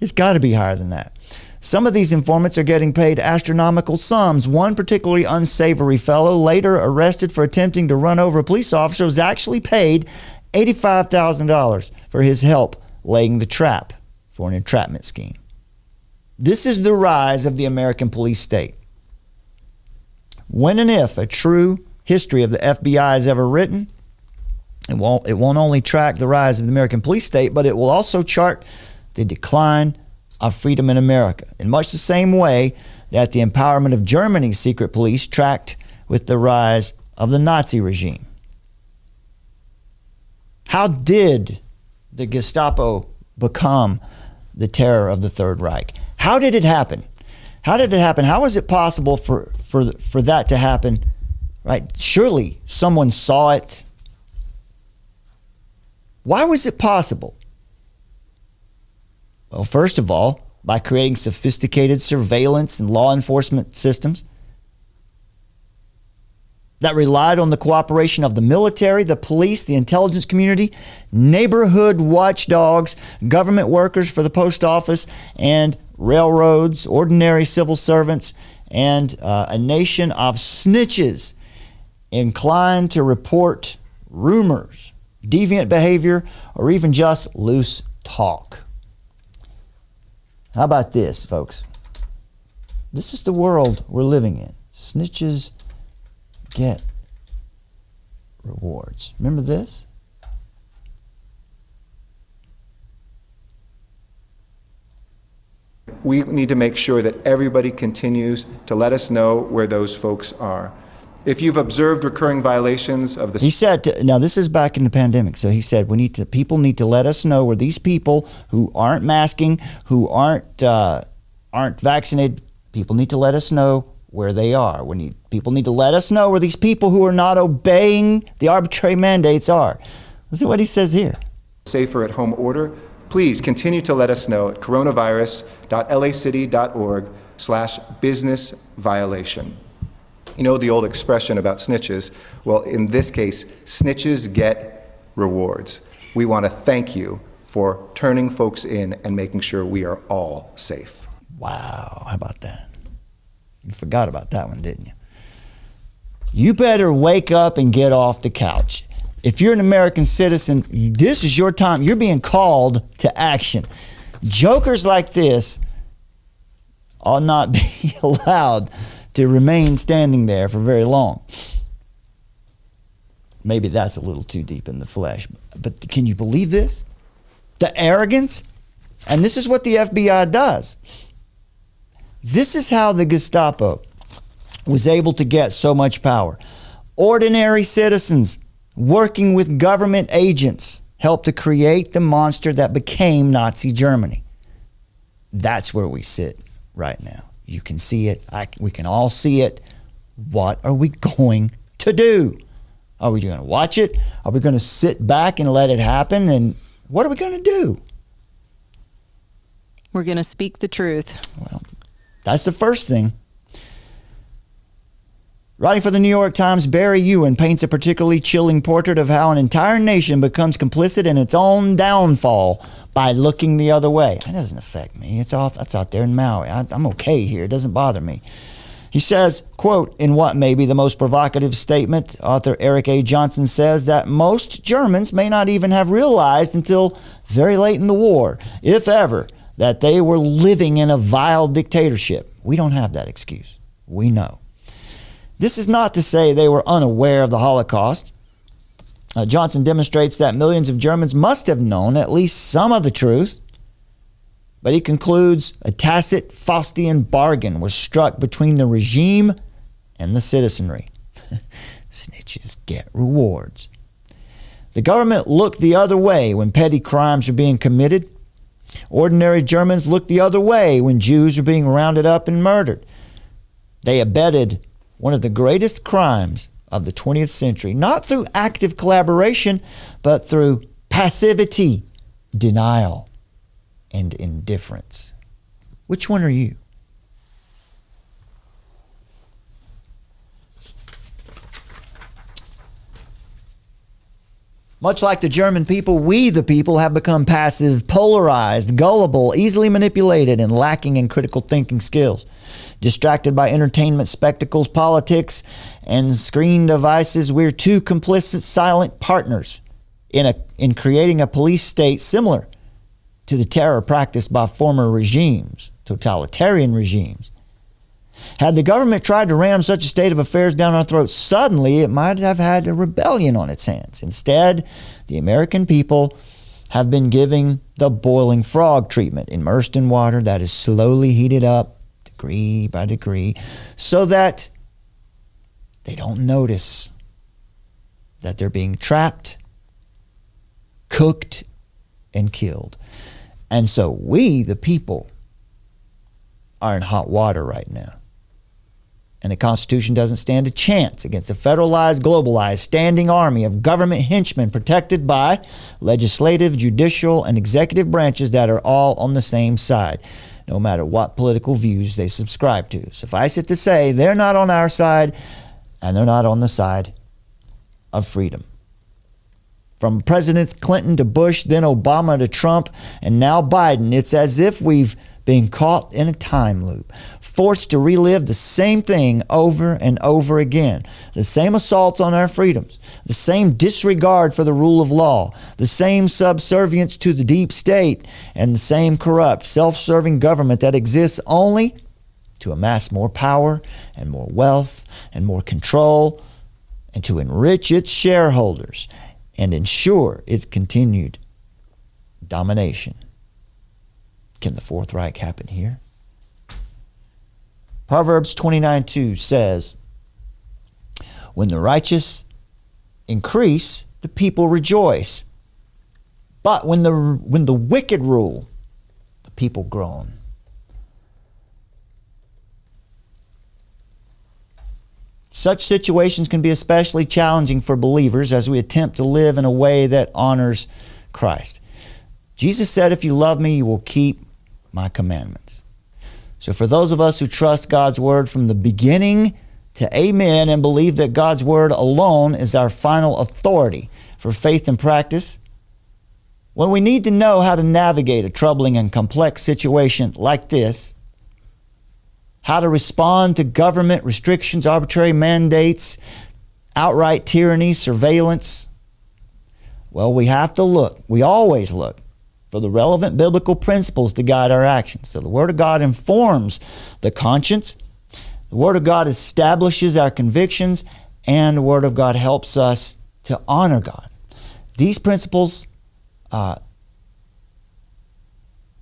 It's got to be higher than that. Some of these informants are getting paid astronomical sums. One particularly unsavory fellow, later arrested for attempting to run over a police officer, was actually paid $85,000 for his help laying the trap for an entrapment scheme. This is the rise of the American police state. When and if a true history of the FBI is ever written, it won't only track the rise of the American police state, but it will also chart the decline of freedom in America, in much the same way that the empowerment of Germany's secret police tracked with the rise of the Nazi regime. How did the Gestapo become the terror of the Third Reich? How did it happen? How did it happen? How was it possible for that to happen? Right? Surely someone saw it. Why was it possible? Well, first of all, by creating sophisticated surveillance and law enforcement systems that relied on the cooperation of the military, the police, the intelligence community, neighborhood watchdogs, government workers for the post office and railroads, ordinary civil servants, and a nation of snitches inclined to report rumors, deviant behavior, or even just loose talk. How about this, folks? This is the world we're living in. Snitches get rewards. Remember this? We need to make sure that everybody continues to let us know where those folks are. If you've observed recurring violations of the... He said, now this is back in the pandemic, so he said people need to let us know where these people who aren't masking, who aren't vaccinated, people need to let us know where they are. People need to let us know where these people who are not obeying the arbitrary mandates are. Listen to what he says here. Safer at home order. Please continue to let us know at coronavirus.lacity.org/business violation. You know the old expression about snitches? Well, in this case, snitches get rewards. We want to thank you for turning folks in and making sure we are all safe. Wow, how about that? You forgot about that one, didn't you? You better wake up and get off the couch. If you're an American citizen, this is your time. You're being called to action. Jokers like this ought not be allowed to remain standing there for very long. Maybe that's a little too deep in the flesh. But can you believe this? The arrogance? And this is what the FBI does. This is how the Gestapo was able to get so much power. Ordinary citizens working with government agents helped to create the monster that became Nazi Germany. That's where we sit right now. You can see it. We can all see it. What are we going to do? Are we going to watch it? Are we going to sit back and let it happen? And what are we going to do? We're going to speak the truth. Well, that's the first thing. Writing for the New York Times, Barry Ewan paints a particularly chilling portrait of how an entire nation becomes complicit in its own downfall by looking the other way. That doesn't affect me. That's out there in Maui. I'm okay here. It doesn't bother me. He says, quote, in what may be the most provocative statement, author Eric A. Johnson says that most Germans may not even have realized until very late in the war, if ever, that they were living in a vile dictatorship. We don't have that excuse. We know. This is not to say they were unaware of the Holocaust. Johnson demonstrates that millions of Germans must have known at least some of the truth. But he concludes a tacit Faustian bargain was struck between the regime and the citizenry. Snitches get rewards. The government looked the other way when petty crimes were being committed. Ordinary Germans looked the other way when Jews were being rounded up and murdered. They abetted one of the greatest crimes of the 20th century, not through active collaboration, but through passivity, denial, and indifference. Which one are you? Much like the German people, we the people have become passive, polarized, gullible, easily manipulated, and lacking in critical thinking skills. Distracted by entertainment spectacles, politics, and screen devices, we're two complicit, silent partners in creating a police state similar to the terror practiced by former regimes, totalitarian regimes. Had the government tried to ram such a state of affairs down our throats suddenly, it might have had a rebellion on its hands. Instead, the American people have been giving the boiling frog treatment, immersed in water that is slowly heated up degree by degree, so that they don't notice that they're being trapped, cooked, and killed. And so we, the people, are in hot water right now. And the Constitution doesn't stand a chance against a federalized, globalized, standing army of government henchmen protected by legislative, judicial, and executive branches that are all on the same side, no matter what political views they subscribe to. Suffice it to say, they're not on our side, and they're not on the side of freedom. From Presidents Clinton to Bush, then Obama to Trump, and now Biden, it's as if we've been caught in a time loop, forced to relive the same thing over and over again. The same assaults on our freedoms, the same disregard for the rule of law, the same subservience to the deep state, and the same corrupt, self-serving government that exists only to amass more power and more wealth and more control and to enrich its shareholders and ensure its continued domination. Can the Fourth Reich happen here? Proverbs 29:2 says, when the righteous increase, the people rejoice. But when the wicked rule, the people groan. Such situations can be especially challenging for believers as we attempt to live in a way that honors Christ. Jesus said, if you love me, you will keep my commandments. So for those of us who trust God's word from the beginning to amen and believe that God's word alone is our final authority for faith and practice, when we need to know how to navigate a troubling and complex situation like this, how to respond to government restrictions, arbitrary mandates, outright tyranny, surveillance, well, we have to look. We always look for the relevant biblical principles to guide our actions. So the Word of God informs the conscience. The Word of God establishes our convictions, and the Word of God helps us to honor God. These principles,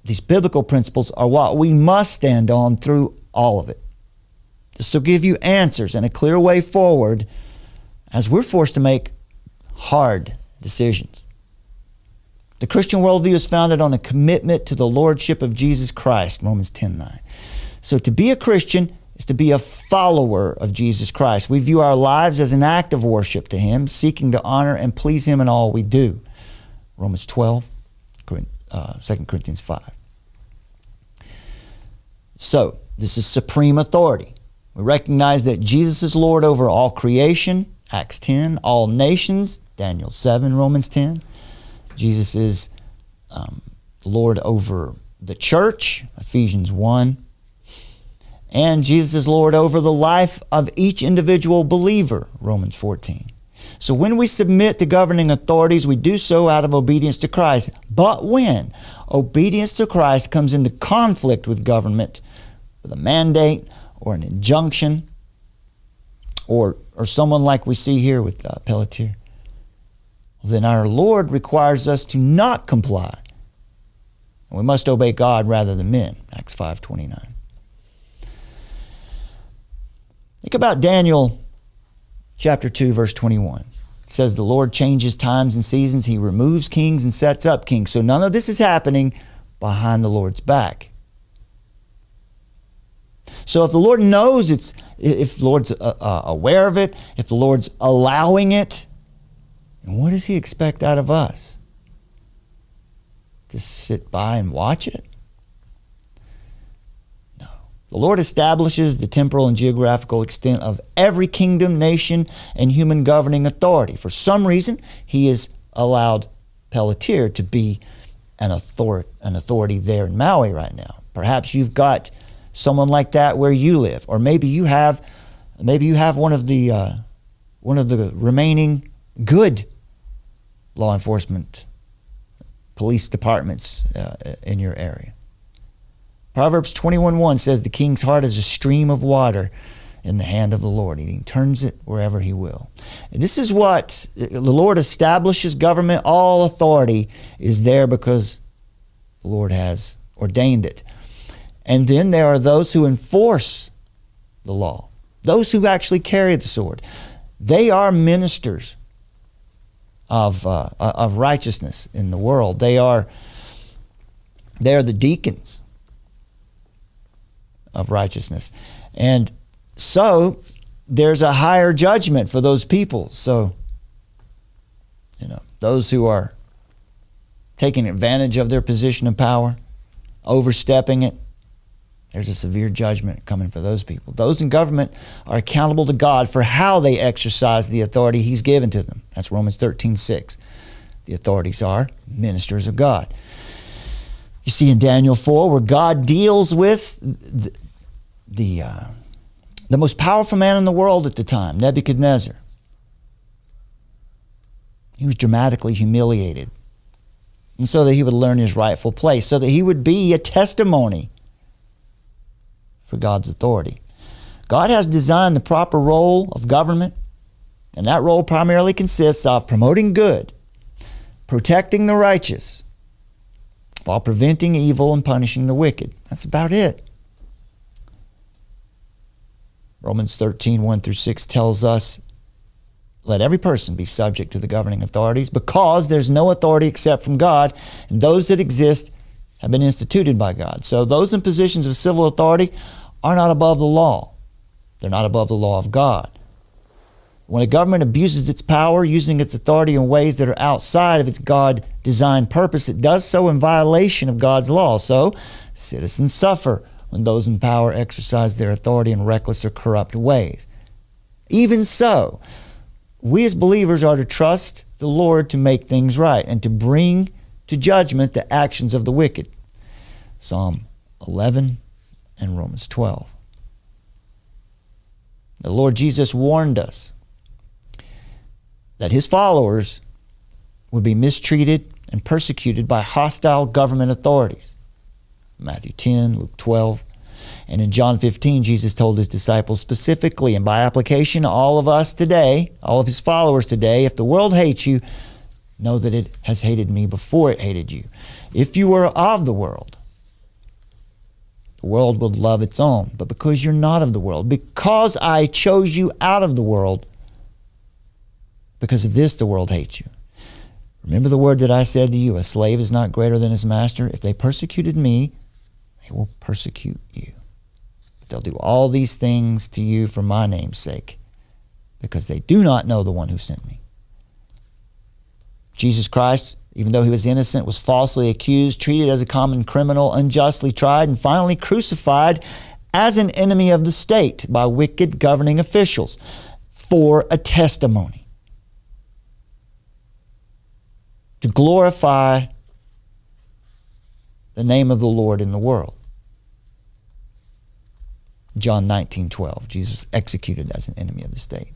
these biblical principles are what we must stand on through all of it. This will give you answers and a clear way forward as we're forced to make hard decisions. The Christian worldview is founded on a commitment to the lordship of Jesus Christ, Romans 10:9. So to be a Christian is to be a follower of Jesus Christ. We view our lives as an act of worship to Him, seeking to honor and please Him in all we do, Romans 12, 2 Corinthians 5. So this is supreme authority. We recognize that Jesus is Lord over all creation, Acts 10, all nations, Daniel 7, Romans 10. Jesus is Lord over the church, Ephesians 1. And Jesus is Lord over the life of each individual believer, Romans 14. So when we submit to governing authorities, we do so out of obedience to Christ. But when obedience to Christ comes into conflict with government, with a mandate or an injunction, or someone like we see here with Pelletier, then our Lord requires us to not comply. And we must obey God rather than men, Acts 5:29. Think about Daniel chapter 2, verse 21. It says the Lord changes times and seasons. He removes kings and sets up kings. So none of this is happening behind the Lord's back. So if the Lord knows if the Lord's aware of it, if the Lord's allowing it, and what does He expect out of us? To sit by and watch it? No. The Lord establishes the temporal and geographical extent of every kingdom, nation, and human governing authority. For some reason, He has allowed Pelletier to be an authority there in Maui right now. Perhaps you've got someone like that where you live, or maybe you have one of the remaining good law enforcement, police departments in your area. Proverbs 21:1 says the king's heart is a stream of water in the hand of the Lord. He turns it wherever He will. And this is what the Lord establishes government. All authority is there because the Lord has ordained it. And then there are those who enforce the law, those who actually carry the sword. They are ministers of righteousness in the world. They are the deacons of righteousness. And so there's a higher judgment for those people. So, those who are taking advantage of their position of power, overstepping it, there's a severe judgment coming for those people. Those in government are accountable to God for how they exercise the authority He's given to them. That's Romans 13:6. The authorities are ministers of God. You see in Daniel 4 where God deals with the most powerful man in the world at the time, Nebuchadnezzar. He was dramatically humiliated. And so that he would learn his rightful place, so that he would be a testimony for God's authority. God has designed the proper role of government, and that role primarily consists of promoting good, protecting the righteous, while preventing evil and punishing the wicked. That's about it. Romans 13:1-6 tells us, let every person be subject to the governing authorities, because there's no authority except from God, and those that exist have been instituted by God. So those in positions of civil authority are not above the law. They're not above the law of God. When a government abuses its power, using its authority in ways that are outside of its God-designed purpose, it does so in violation of God's law. So citizens suffer when those in power exercise their authority in reckless or corrupt ways. Even so, we as believers are to trust the Lord to make things right and to bring to judgment the actions of the wicked. Psalm 11 and Romans 12. The Lord Jesus warned us that His followers would be mistreated and persecuted by hostile government authorities. Matthew 10, Luke 12. And in John 15, Jesus told His disciples specifically, and by application, all of us today, all of His followers today, if the world hates you, know that it has hated me before it hated you. If you were of the world would love its own. But because you're not of the world, because I chose you out of the world, because of this the world hates you. Remember the word that I said to you, a slave is not greater than his master. If they persecuted me, they will persecute you. But they'll do all these things to you for my name's sake, because they do not know the one who sent me. Jesus Christ, even though He was innocent, was falsely accused, treated as a common criminal, unjustly tried, and finally crucified as an enemy of the state by wicked governing officials for a testimony to glorify the name of the Lord in the world. John 19:12, Jesus was executed as an enemy of the state.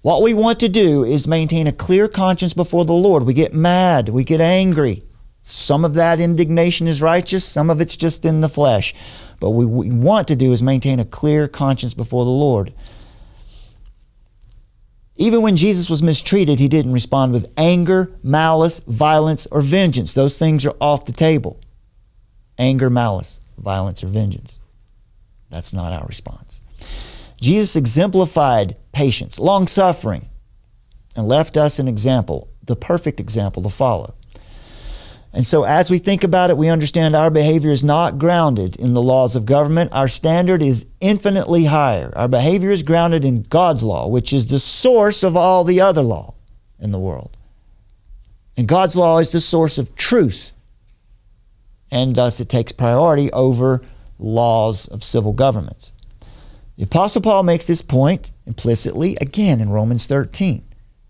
What we want to do is maintain a clear conscience before the Lord. We get mad, we get angry. Some of that indignation is righteous, some of it's just in the flesh. But what we want to do is maintain a clear conscience before the Lord. Even when Jesus was mistreated, He didn't respond with anger, malice, violence, or vengeance. Those things are off the table. Anger, malice, violence, or vengeance. That's not our response. Jesus exemplified patience, long-suffering, and left us an example, the perfect example to follow. And so as we think about it, we understand our behavior is not grounded in the laws of government. Our standard is infinitely higher. Our behavior is grounded in God's law, which is the source of all the other law in the world. And God's law is the source of truth. And thus it takes priority over laws of civil governments. The Apostle Paul makes this point implicitly again in Romans 13.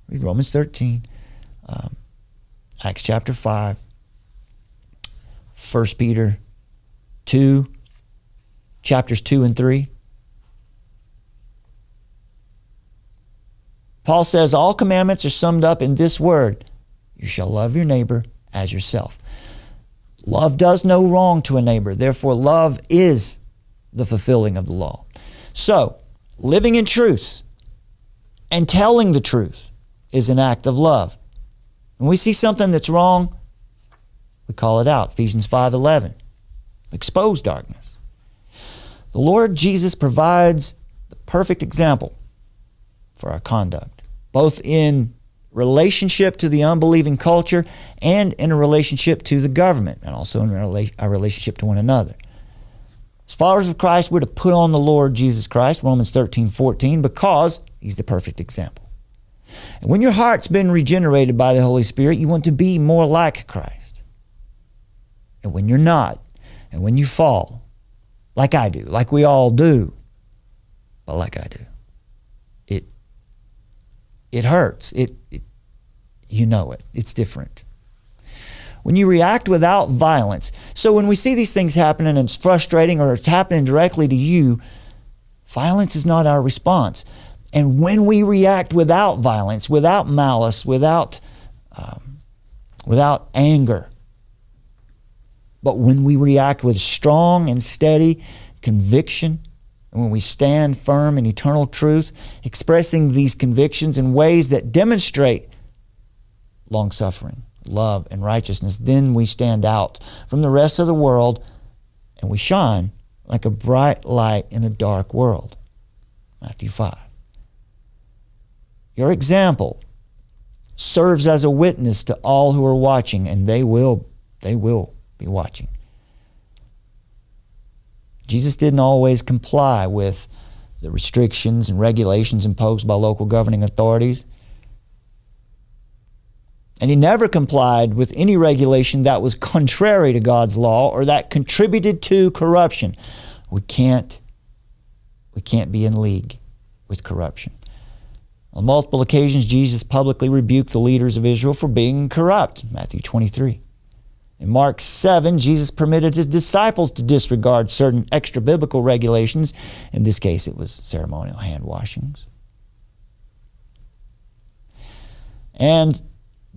Read Romans 13, Acts chapter 5, 1 Peter 2, chapters 2 and 3. Paul says all commandments are summed up in this word: you shall love your neighbor as yourself. Love does no wrong to a neighbor. Therefore, love is the fulfilling of the law. So, living in truth and telling the truth is an act of love. When we see something that's wrong, we call it out. Ephesians 5:11. Expose darkness. The Lord Jesus provides the perfect example for our conduct, both in relationship to the unbelieving culture and in a relationship to the government, and also in our relationship to one another. As followers of Christ, we're to put on the Lord Jesus Christ, Romans 13:14, because he's the perfect example. And when your heart's been regenerated by the Holy Spirit, you want to be more like Christ. And when you're not, and when you fall, like I do, like we all do, but like I do, it hurts. You know it. It's different. When you react without violence. So when we see these things happening and it's frustrating or it's happening directly to you, violence is not our response. And when we react without violence, without malice, without anger, but when we react with strong and steady conviction, and when we stand firm in eternal truth, expressing these convictions in ways that demonstrate long-suffering, love, and righteousness, then we stand out from the rest of the world and we shine like a bright light in a dark world. Matthew 5. Your example serves as a witness to all who are watching, and they will be watching. Jesus didn't always comply with the restrictions and regulations imposed by local governing authorities. And he never complied with any regulation that was contrary to God's law or that contributed to corruption. We can't be in league with corruption. On multiple occasions, Jesus publicly rebuked the leaders of Israel for being corrupt, Matthew 23. In Mark 7, Jesus permitted his disciples to disregard certain extra-biblical regulations. In this case, it was ceremonial hand washings. And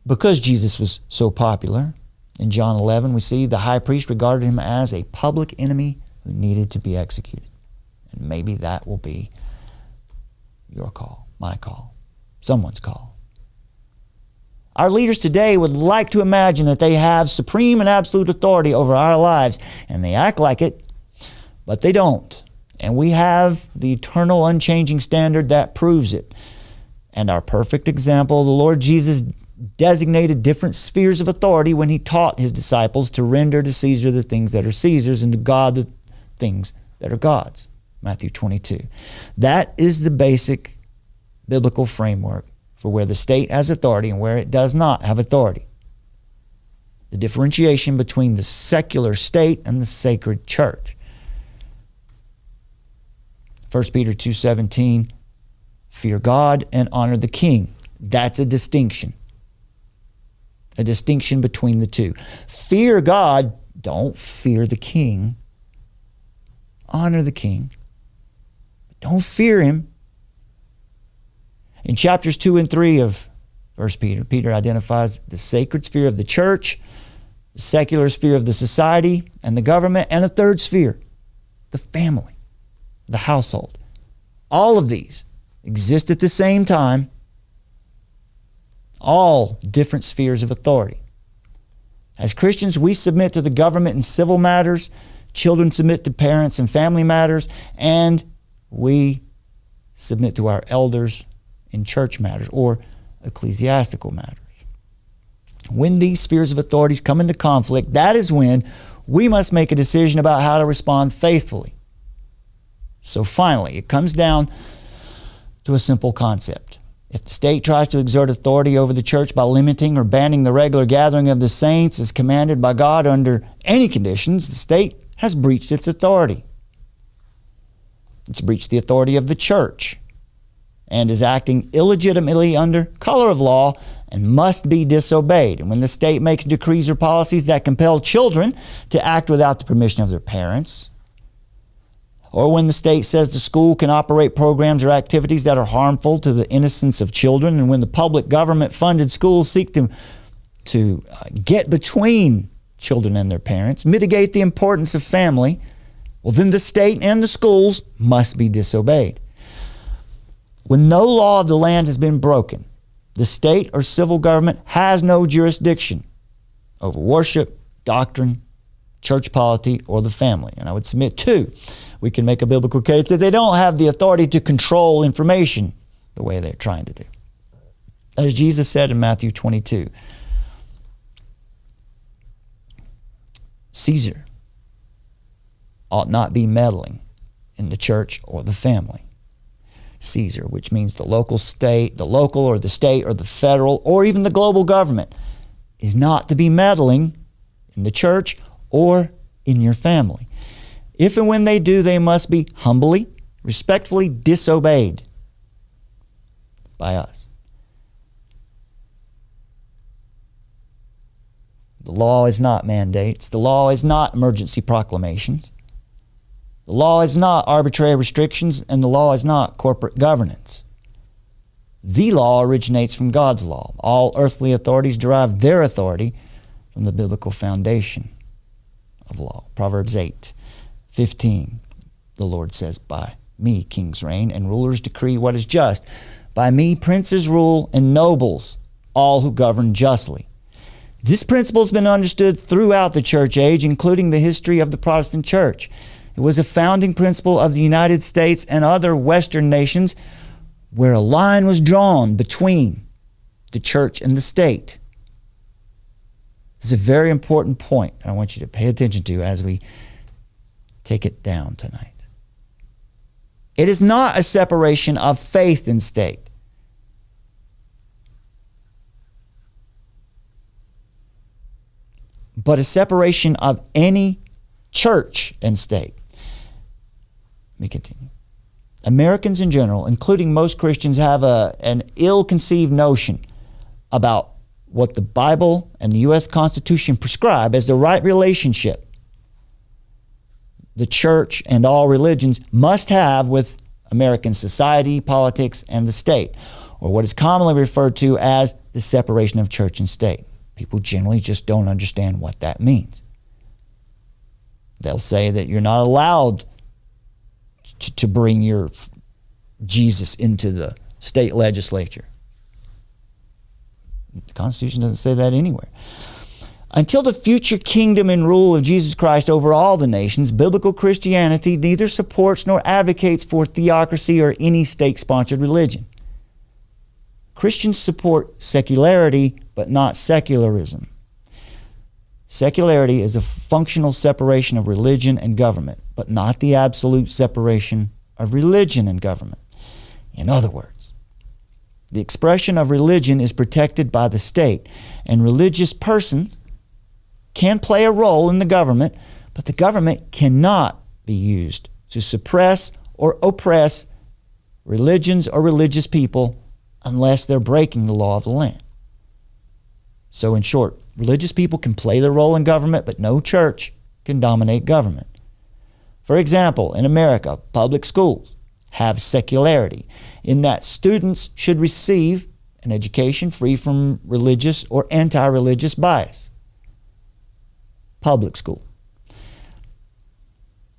because Jesus was so popular, in John 11, we see the high priest regarded him as a public enemy who needed to be executed. And maybe that will be your call, my call, someone's call. Our leaders today would like to imagine that they have supreme and absolute authority over our lives, and they act like it, but they don't. And we have the eternal, unchanging standard that proves it. And our perfect example, the Lord Jesus designated different spheres of authority when he taught his disciples to render to Caesar the things that are Caesar's and to God the things that are God's. Matthew 22. That is the basic biblical framework for where the state has authority and where it does not have authority. The differentiation between the secular state and the sacred church. 1 Peter 2:17, fear God and honor the king. That's a distinction. A distinction between the two. Fear God, don't fear the king. Honor the king. Don't fear him. In chapters 2 and 3 of 1 Peter, Peter identifies the sacred sphere of the church, the secular sphere of the society and the government, and a third sphere, the family, the household. All of these exist at the same time, all different spheres of authority. As Christians, we submit to the government in civil matters, children submit to parents in family matters, and we submit to our elders in church matters or ecclesiastical matters. When these spheres of authorities come into conflict, that is when we must make a decision about how to respond faithfully. So finally, it comes down to a simple concept. If the state tries to exert authority over the church by limiting or banning the regular gathering of the saints as commanded by God under any conditions, the state has breached its authority. It's breached the authority of the church and is acting illegitimately under color of law and must be disobeyed. And when the state makes decrees or policies that compel children to act without the permission of their parents, or when the state says the school can operate programs or activities that are harmful to the innocence of children, and when the public government-funded schools seek to get between children and their parents, mitigate the importance of family, well, then the state and the schools must be disobeyed. When no law of the land has been broken, the state or civil government has no jurisdiction over worship, doctrine, church polity, or the family. And I would submit, too, we can make a biblical case that they don't have the authority to control information the way they're trying to do. As Jesus said in Matthew 22, Caesar ought not be meddling in the church or the family. Caesar, which means the local or the state or the federal or even the global government, is not to be meddling in the church or in your family. If and when they do, they must be humbly, respectfully disobeyed by us. The law is not mandates. The law is not emergency proclamations. The law is not arbitrary restrictions, and the law is not corporate governance. The law originates from God's law. All earthly authorities derive their authority from the biblical foundation of law. Proverbs 8:15. The Lord says, "By me kings reign, and rulers decree what is just. By me princes rule, and nobles, all who govern justly." This principle has been understood throughout the church age, including the history of the Protestant church. It was a founding principle of the United States and other Western nations where a line was drawn between the church and the state. This is a very important point, and I want you to pay attention to as we take it down tonight. It is not a separation of faith and state. But a separation of any church and state. Let me continue. Americans in general, including most Christians, have an ill-conceived notion about what the Bible and the U.S. Constitution prescribe as the right relationship the church and all religions must have with American society, politics, and the state, or what is commonly referred to as the separation of church and state. People generally just don't understand what that means. They'll say that you're not allowed to bring your Jesus into the state legislature. The Constitution doesn't say that anywhere. Until the future kingdom and rule of Jesus Christ over all the nations, biblical Christianity neither supports nor advocates for theocracy or any state-sponsored religion. Christians support secularity, but not secularism. Secularity is a functional separation of religion and government, but not the absolute separation of religion and government. In other words, the expression of religion is protected by the state, and religious persons can play a role in the government, but the government cannot be used to suppress or oppress religions or religious people unless they're breaking the law of the land. So in short, religious people can play their role in government, but no church can dominate government. For example, in America, public schools have secularity in that students should receive an education free from religious or anti-religious bias. Public school.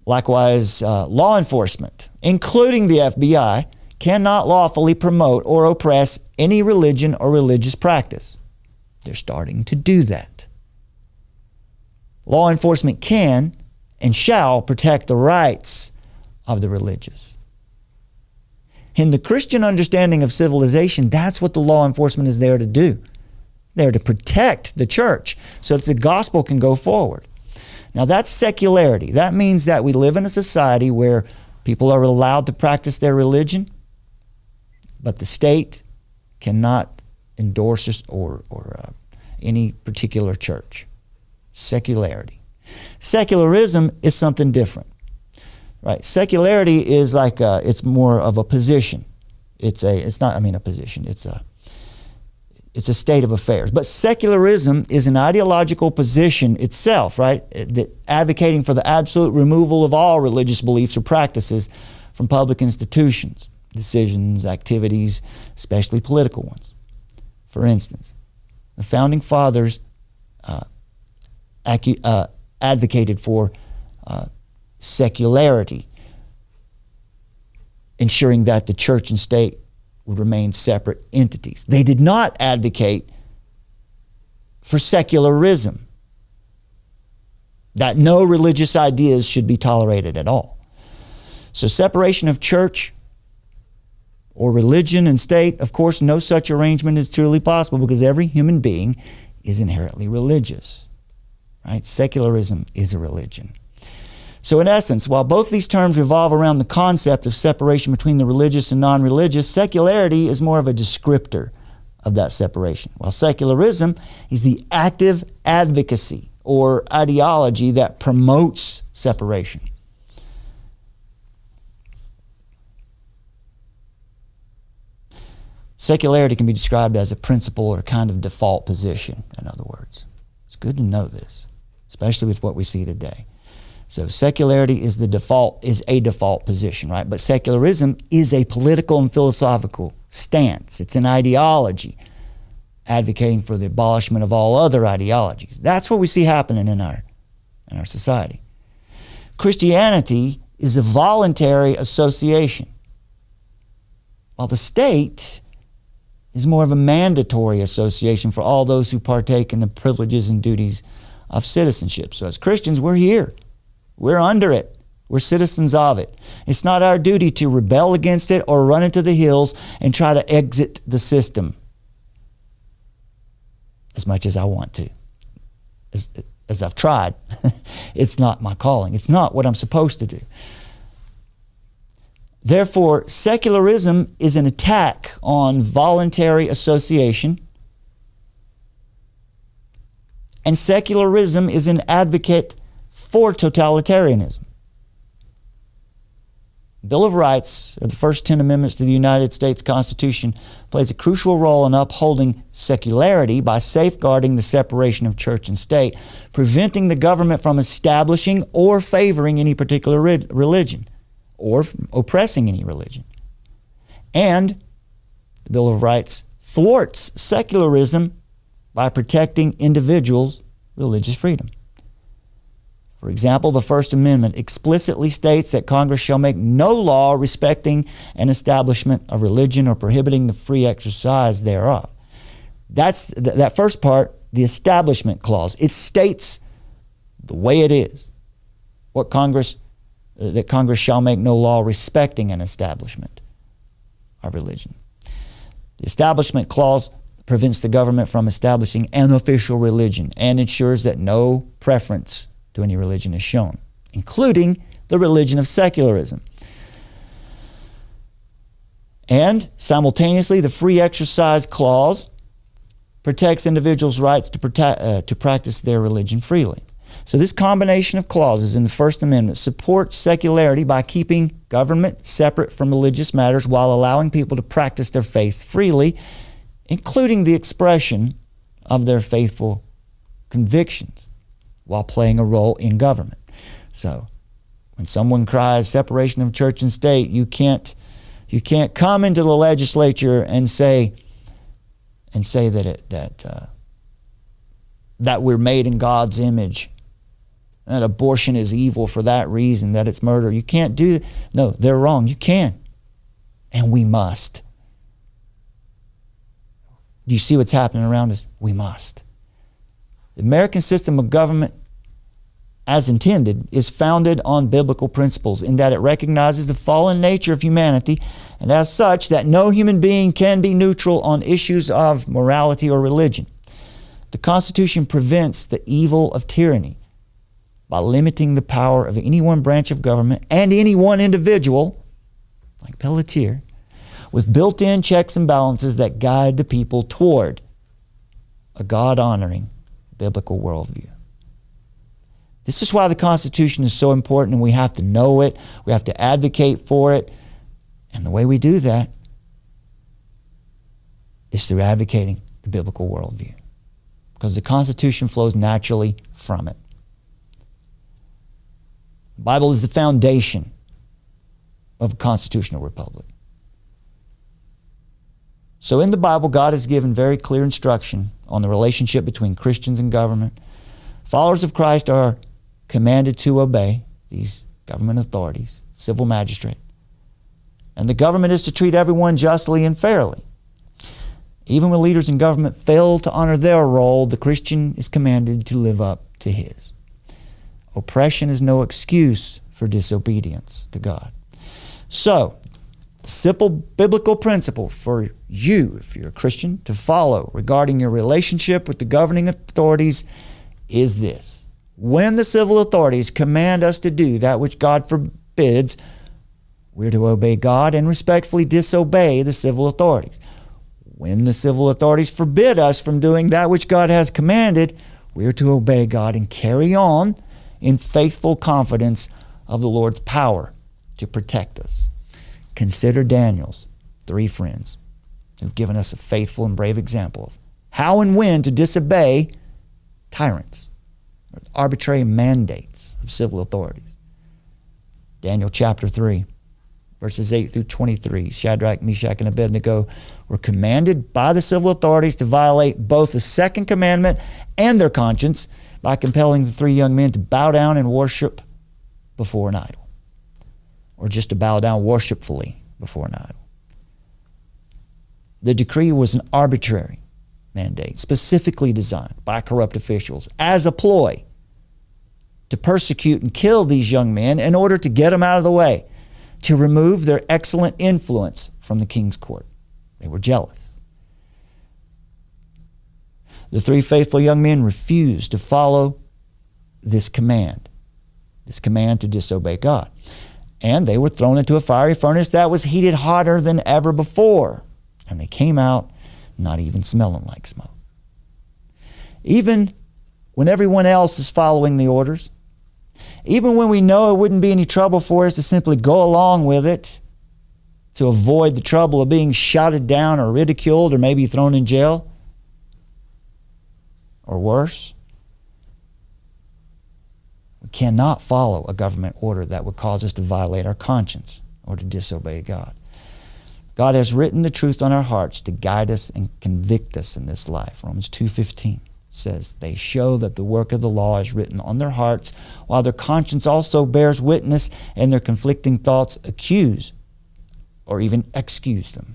Likewise, law enforcement, including the FBI, cannot lawfully promote or oppress any religion or religious practice. They're starting to do that. Law enforcement can and shall protect the rights of the religious. In the Christian understanding of civilization, that's what the law enforcement is there to do. They're to protect the church so that the gospel can go forward. Now that's secularity. That means that we live in a society where people are allowed to practice their religion, but the state cannot endorse or any particular church. Secularity. Secularism is something different. Right? Secularity is like it's more of a position. It's a state of affairs. But secularism is an ideological position itself, right? Advocating for the absolute removal of all religious beliefs or practices from public institutions, decisions, activities, especially political ones. For instance, the Founding Fathers advocated for secularity, ensuring that the church and state would remain separate entities. They did not advocate for secularism, that no religious ideas should be tolerated at all. So separation of church or religion and state, of course, no such arrangement is truly possible because every human being is inherently religious. Right? Secularism is a religion. So in essence, while both these terms revolve around the concept of separation between the religious and non-religious, secularity is more of a descriptor of that separation, while secularism is the active advocacy or ideology that promotes separation. Secularity can be described as a principle or a kind of default position, in other words. It's good to know this, especially with what we see today. So secularity is a default position, right? But secularism is a political and philosophical stance. It's an ideology advocating for the abolishment of all other ideologies. That's what we see happening in our society. Christianity is a voluntary association, while the state is more of a mandatory association for all those who partake in the privileges and duties of citizenship. So as Christians, we're here. We're under it. We're citizens of it. It's not our duty to rebel against it or run into the hills and try to exit the system as much as I want to. As I've tried. It's not my calling. It's not what I'm supposed to do. Therefore, secularism is an attack on voluntary association, and secularism is an advocate for totalitarianism. Bill of Rights, or the first 10 amendments to the United States Constitution, plays a crucial role in upholding secularity by safeguarding the separation of church and state, preventing the government from establishing or favoring any particular religion, or oppressing any religion. And the Bill of Rights thwarts secularism by protecting individuals' religious freedom. For example, the First Amendment explicitly states that Congress shall make no law respecting an establishment of religion or prohibiting the free exercise thereof. That's that first part, the Establishment Clause. It states the way it is, that Congress shall make no law respecting an establishment of religion. The Establishment Clause prevents the government from establishing an official religion and ensures that no preference to any religion is shown, including the religion of secularism. And simultaneously, the Free Exercise Clause protects individuals' rights to practice their religion freely. So this combination of clauses in the First Amendment supports secularity by keeping government separate from religious matters while allowing people to practice their faith freely, including the expression of their faithful convictions, while playing a role in government. So when someone cries separation of church and state, you can't come into the legislature and say that we're made in God's image, that abortion is evil for that reason, that it's murder. You can't do it. No, they're wrong. You can. And we must. Do you see what's happening around us? We must. The American system of government, as intended, is founded on biblical principles in that it recognizes the fallen nature of humanity, and as such, that no human being can be neutral on issues of morality or religion. The Constitution prevents the evil of tyranny by limiting the power of any one branch of government and any one individual, like Pelletier, with built-in checks and balances that guide the people toward a God-honoring biblical worldview. This is why the Constitution is so important, and we have to know it. We have to advocate for it. And the way we do that is through advocating the biblical worldview, because the Constitution flows naturally from it. The Bible is the foundation of a constitutional republic. So in the Bible, God has given very clear instruction on the relationship between Christians and government. Followers of Christ are commanded to obey these government authorities, civil magistrate. And the government is to treat everyone justly and fairly. Even when leaders in government fail to honor their role, the Christian is commanded to live up to his. Oppression is no excuse for disobedience to God. So, The simple biblical principle for you, if you're a Christian, to follow regarding your relationship with the governing authorities is this. When the civil authorities command us to do that which God forbids, we're to obey God and respectfully disobey the civil authorities. When the civil authorities forbid us from doing that which God has commanded, we're to obey God and carry on in faithful confidence of the Lord's power to protect us. Consider Daniel's 3 friends who've given us a faithful and brave example of how and when to disobey tyrants, or arbitrary mandates of civil authorities. Daniel chapter 3, verses 8 through 23, Shadrach, Meshach, and Abednego were commanded by the civil authorities to violate both the second commandment and their conscience by compelling the 3 young men to bow down and worship before an idol, or just to bow down worshipfully before an idol. The decree was an arbitrary mandate, specifically designed by corrupt officials as a ploy to persecute and kill these young men in order to get them out of the way, to remove their excellent influence from the king's court. They were jealous. The 3 faithful young men refused to follow this command to disobey God. And they were thrown into a fiery furnace that was heated hotter than ever before. And they came out not even smelling like smoke. Even when everyone else is following the orders, even when we know it wouldn't be any trouble for us to simply go along with it, to avoid the trouble of being shouted down or ridiculed or maybe thrown in jail, or worse, we cannot follow a government order that would cause us to violate our conscience or to disobey God. God has written the truth on our hearts to guide us and convict us in this life. Romans 2:15 says, they show that the work of the law is written on their hearts, while their conscience also bears witness, and their conflicting thoughts accuse or even excuse them.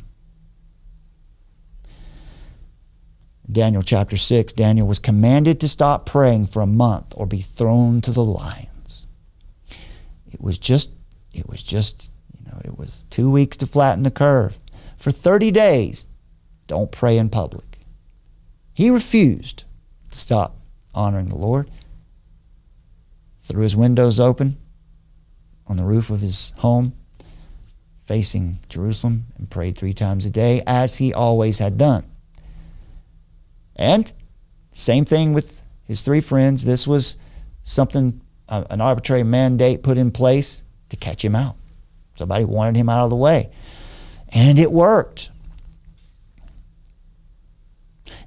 Daniel chapter 6, Daniel was commanded to stop praying for a month or be thrown to the lions. It was 2 weeks to flatten the curve. For 30 days, don't pray in public. He refused to stop honoring the Lord. Threw his windows open on the roof of his home, facing Jerusalem, and prayed 3 times a day, as he always had done. And same thing with his 3 friends. This was something, an arbitrary mandate put in place to catch him out. Somebody wanted him out of the way. And it worked.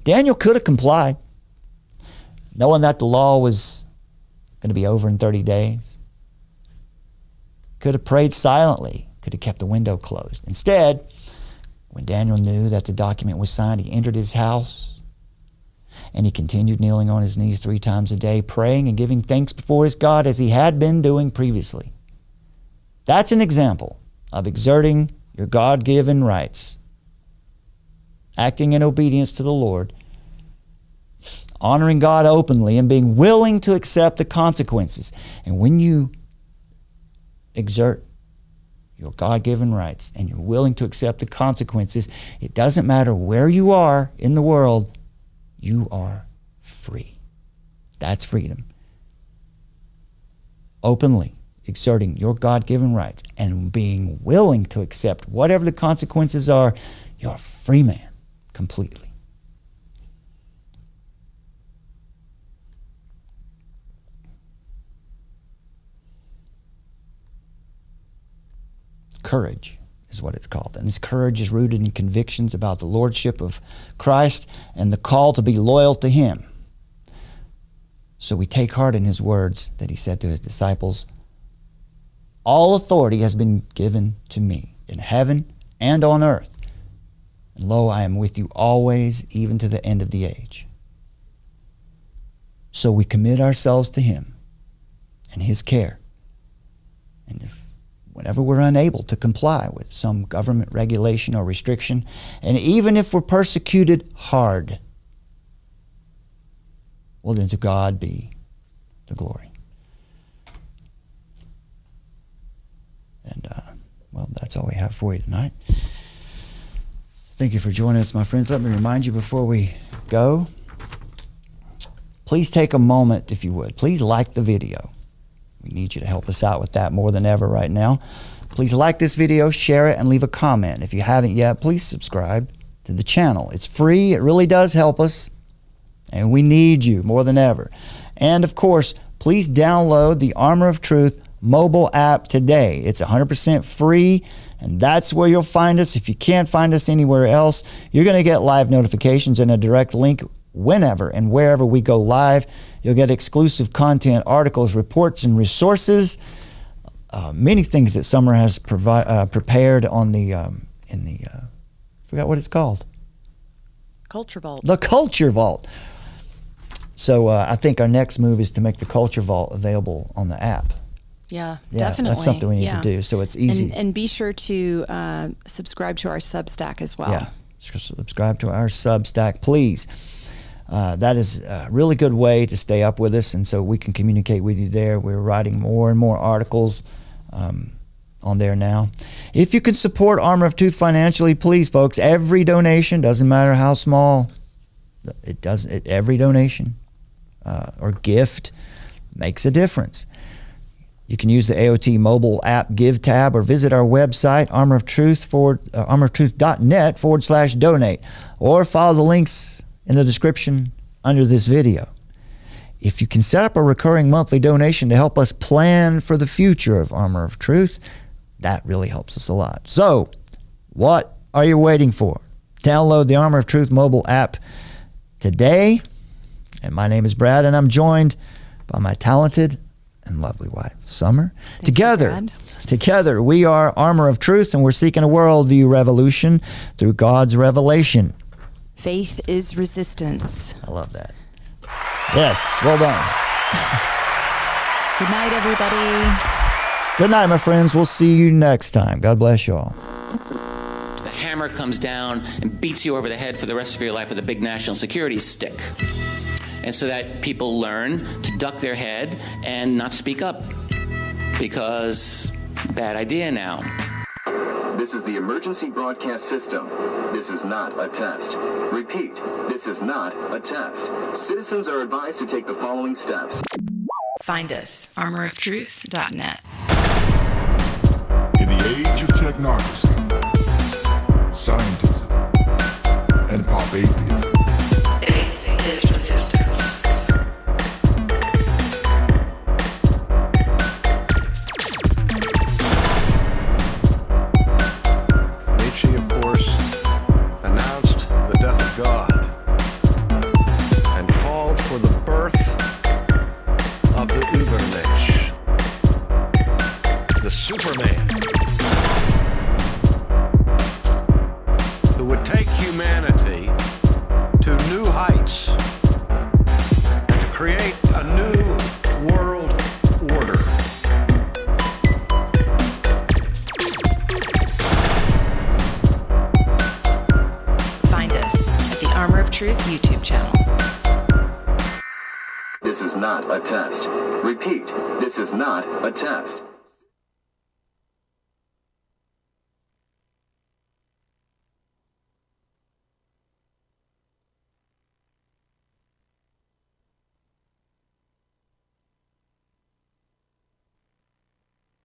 Daniel could have complied, knowing that the law was going to be over in 30 days. Could have prayed silently. Could have kept the window closed. Instead, when Daniel knew that the document was signed, he entered his house, and he continued kneeling on his knees 3 times a day, praying and giving thanks before his God as he had been doing previously. That's an example of exerting your God-given rights, acting in obedience to the Lord, honoring God openly, and being willing to accept the consequences. And when you exert your God-given rights and you're willing to accept the consequences, it doesn't matter where you are in the world, you are free. That's freedom. Openly exerting your God-given rights and being willing to accept whatever the consequences are, you're a free man completely. Courage is what it's called. And this courage is rooted in convictions about the lordship of Christ and the call to be loyal to him. So we take heart in his words that he said to his disciples, all authority has been given to me in heaven and on earth. And lo, I am with you always, even to the end of the age. So we commit ourselves to him and his care. And whenever we're unable to comply with some government regulation or restriction, and even if we're persecuted hard, well, then to God be the glory. And, well, that's that's all we have for you tonight. Thank you for joining us, my friends. Let me remind you before we go, please take a moment, if you would. Please like the video. We need you to help us out with that more than ever right now. Please like this video, share it, and leave a comment. If you haven't yet, please subscribe to the channel. It's free. It really does help us, and we need you more than ever. And, of course, please download the Armor of Truth mobile app today. It's 100% free, and that's where you'll find us. If you can't find us anywhere else, you're going to get live notifications and a direct link whenever and wherever we go live. You'll get exclusive content, articles, reports, and resources. Many things that Summer has prepared on the forgot what it's called. Culture Vault. The Culture Vault. So I think our next move is to make the Culture Vault available on the app. Yeah, Yeah, definitely. that's something we need to do, so it's easy. And be sure to subscribe to our Substack as well. Yeah, subscribe to our Substack, please. That is a really good way to stay up with us, and so we can communicate with you there. We're writing more and more articles on there now. If you can support Armor of Truth financially, please, folks, every donation, doesn't matter how small, every donation or gift makes a difference. You can use the AOT mobile app Give tab or visit our website, armoroftruth.net/donate, or follow the links in the description under this video. If you can set up a recurring monthly donation to help us plan for the future of Armor of Truth, that really helps us a lot. So, what are you waiting for? Download the Armor of Truth mobile app today. And my name is Brad, and I'm joined by my talented and lovely wife, Summer. Together, we are Armor of Truth, and we're seeking a worldview revolution through God's revelation. Faith is resistance. I love that. Yes, well done. Good night, everybody. Good night, my friends. We'll see you next time. God bless you all. The hammer comes down and beats you over the head for the rest of your life with a big national security stick. And so that people learn to duck their head and not speak up. Because bad idea now. This is the emergency broadcast system. This is not a test. Repeat, this is not a test. Citizens are advised to take the following steps. Find us, armoroftruth.net. In the age of technocracy, scientism, and pop atheism, faith is resistance. Nietzsche, of course, announced the death of God and called for the birth of the Übermensch, the Superman, who would take humanity to new heights and to create a new world order. Find us at the Armor of Truth YouTube channel. This is not a test. Repeat, this is not a test.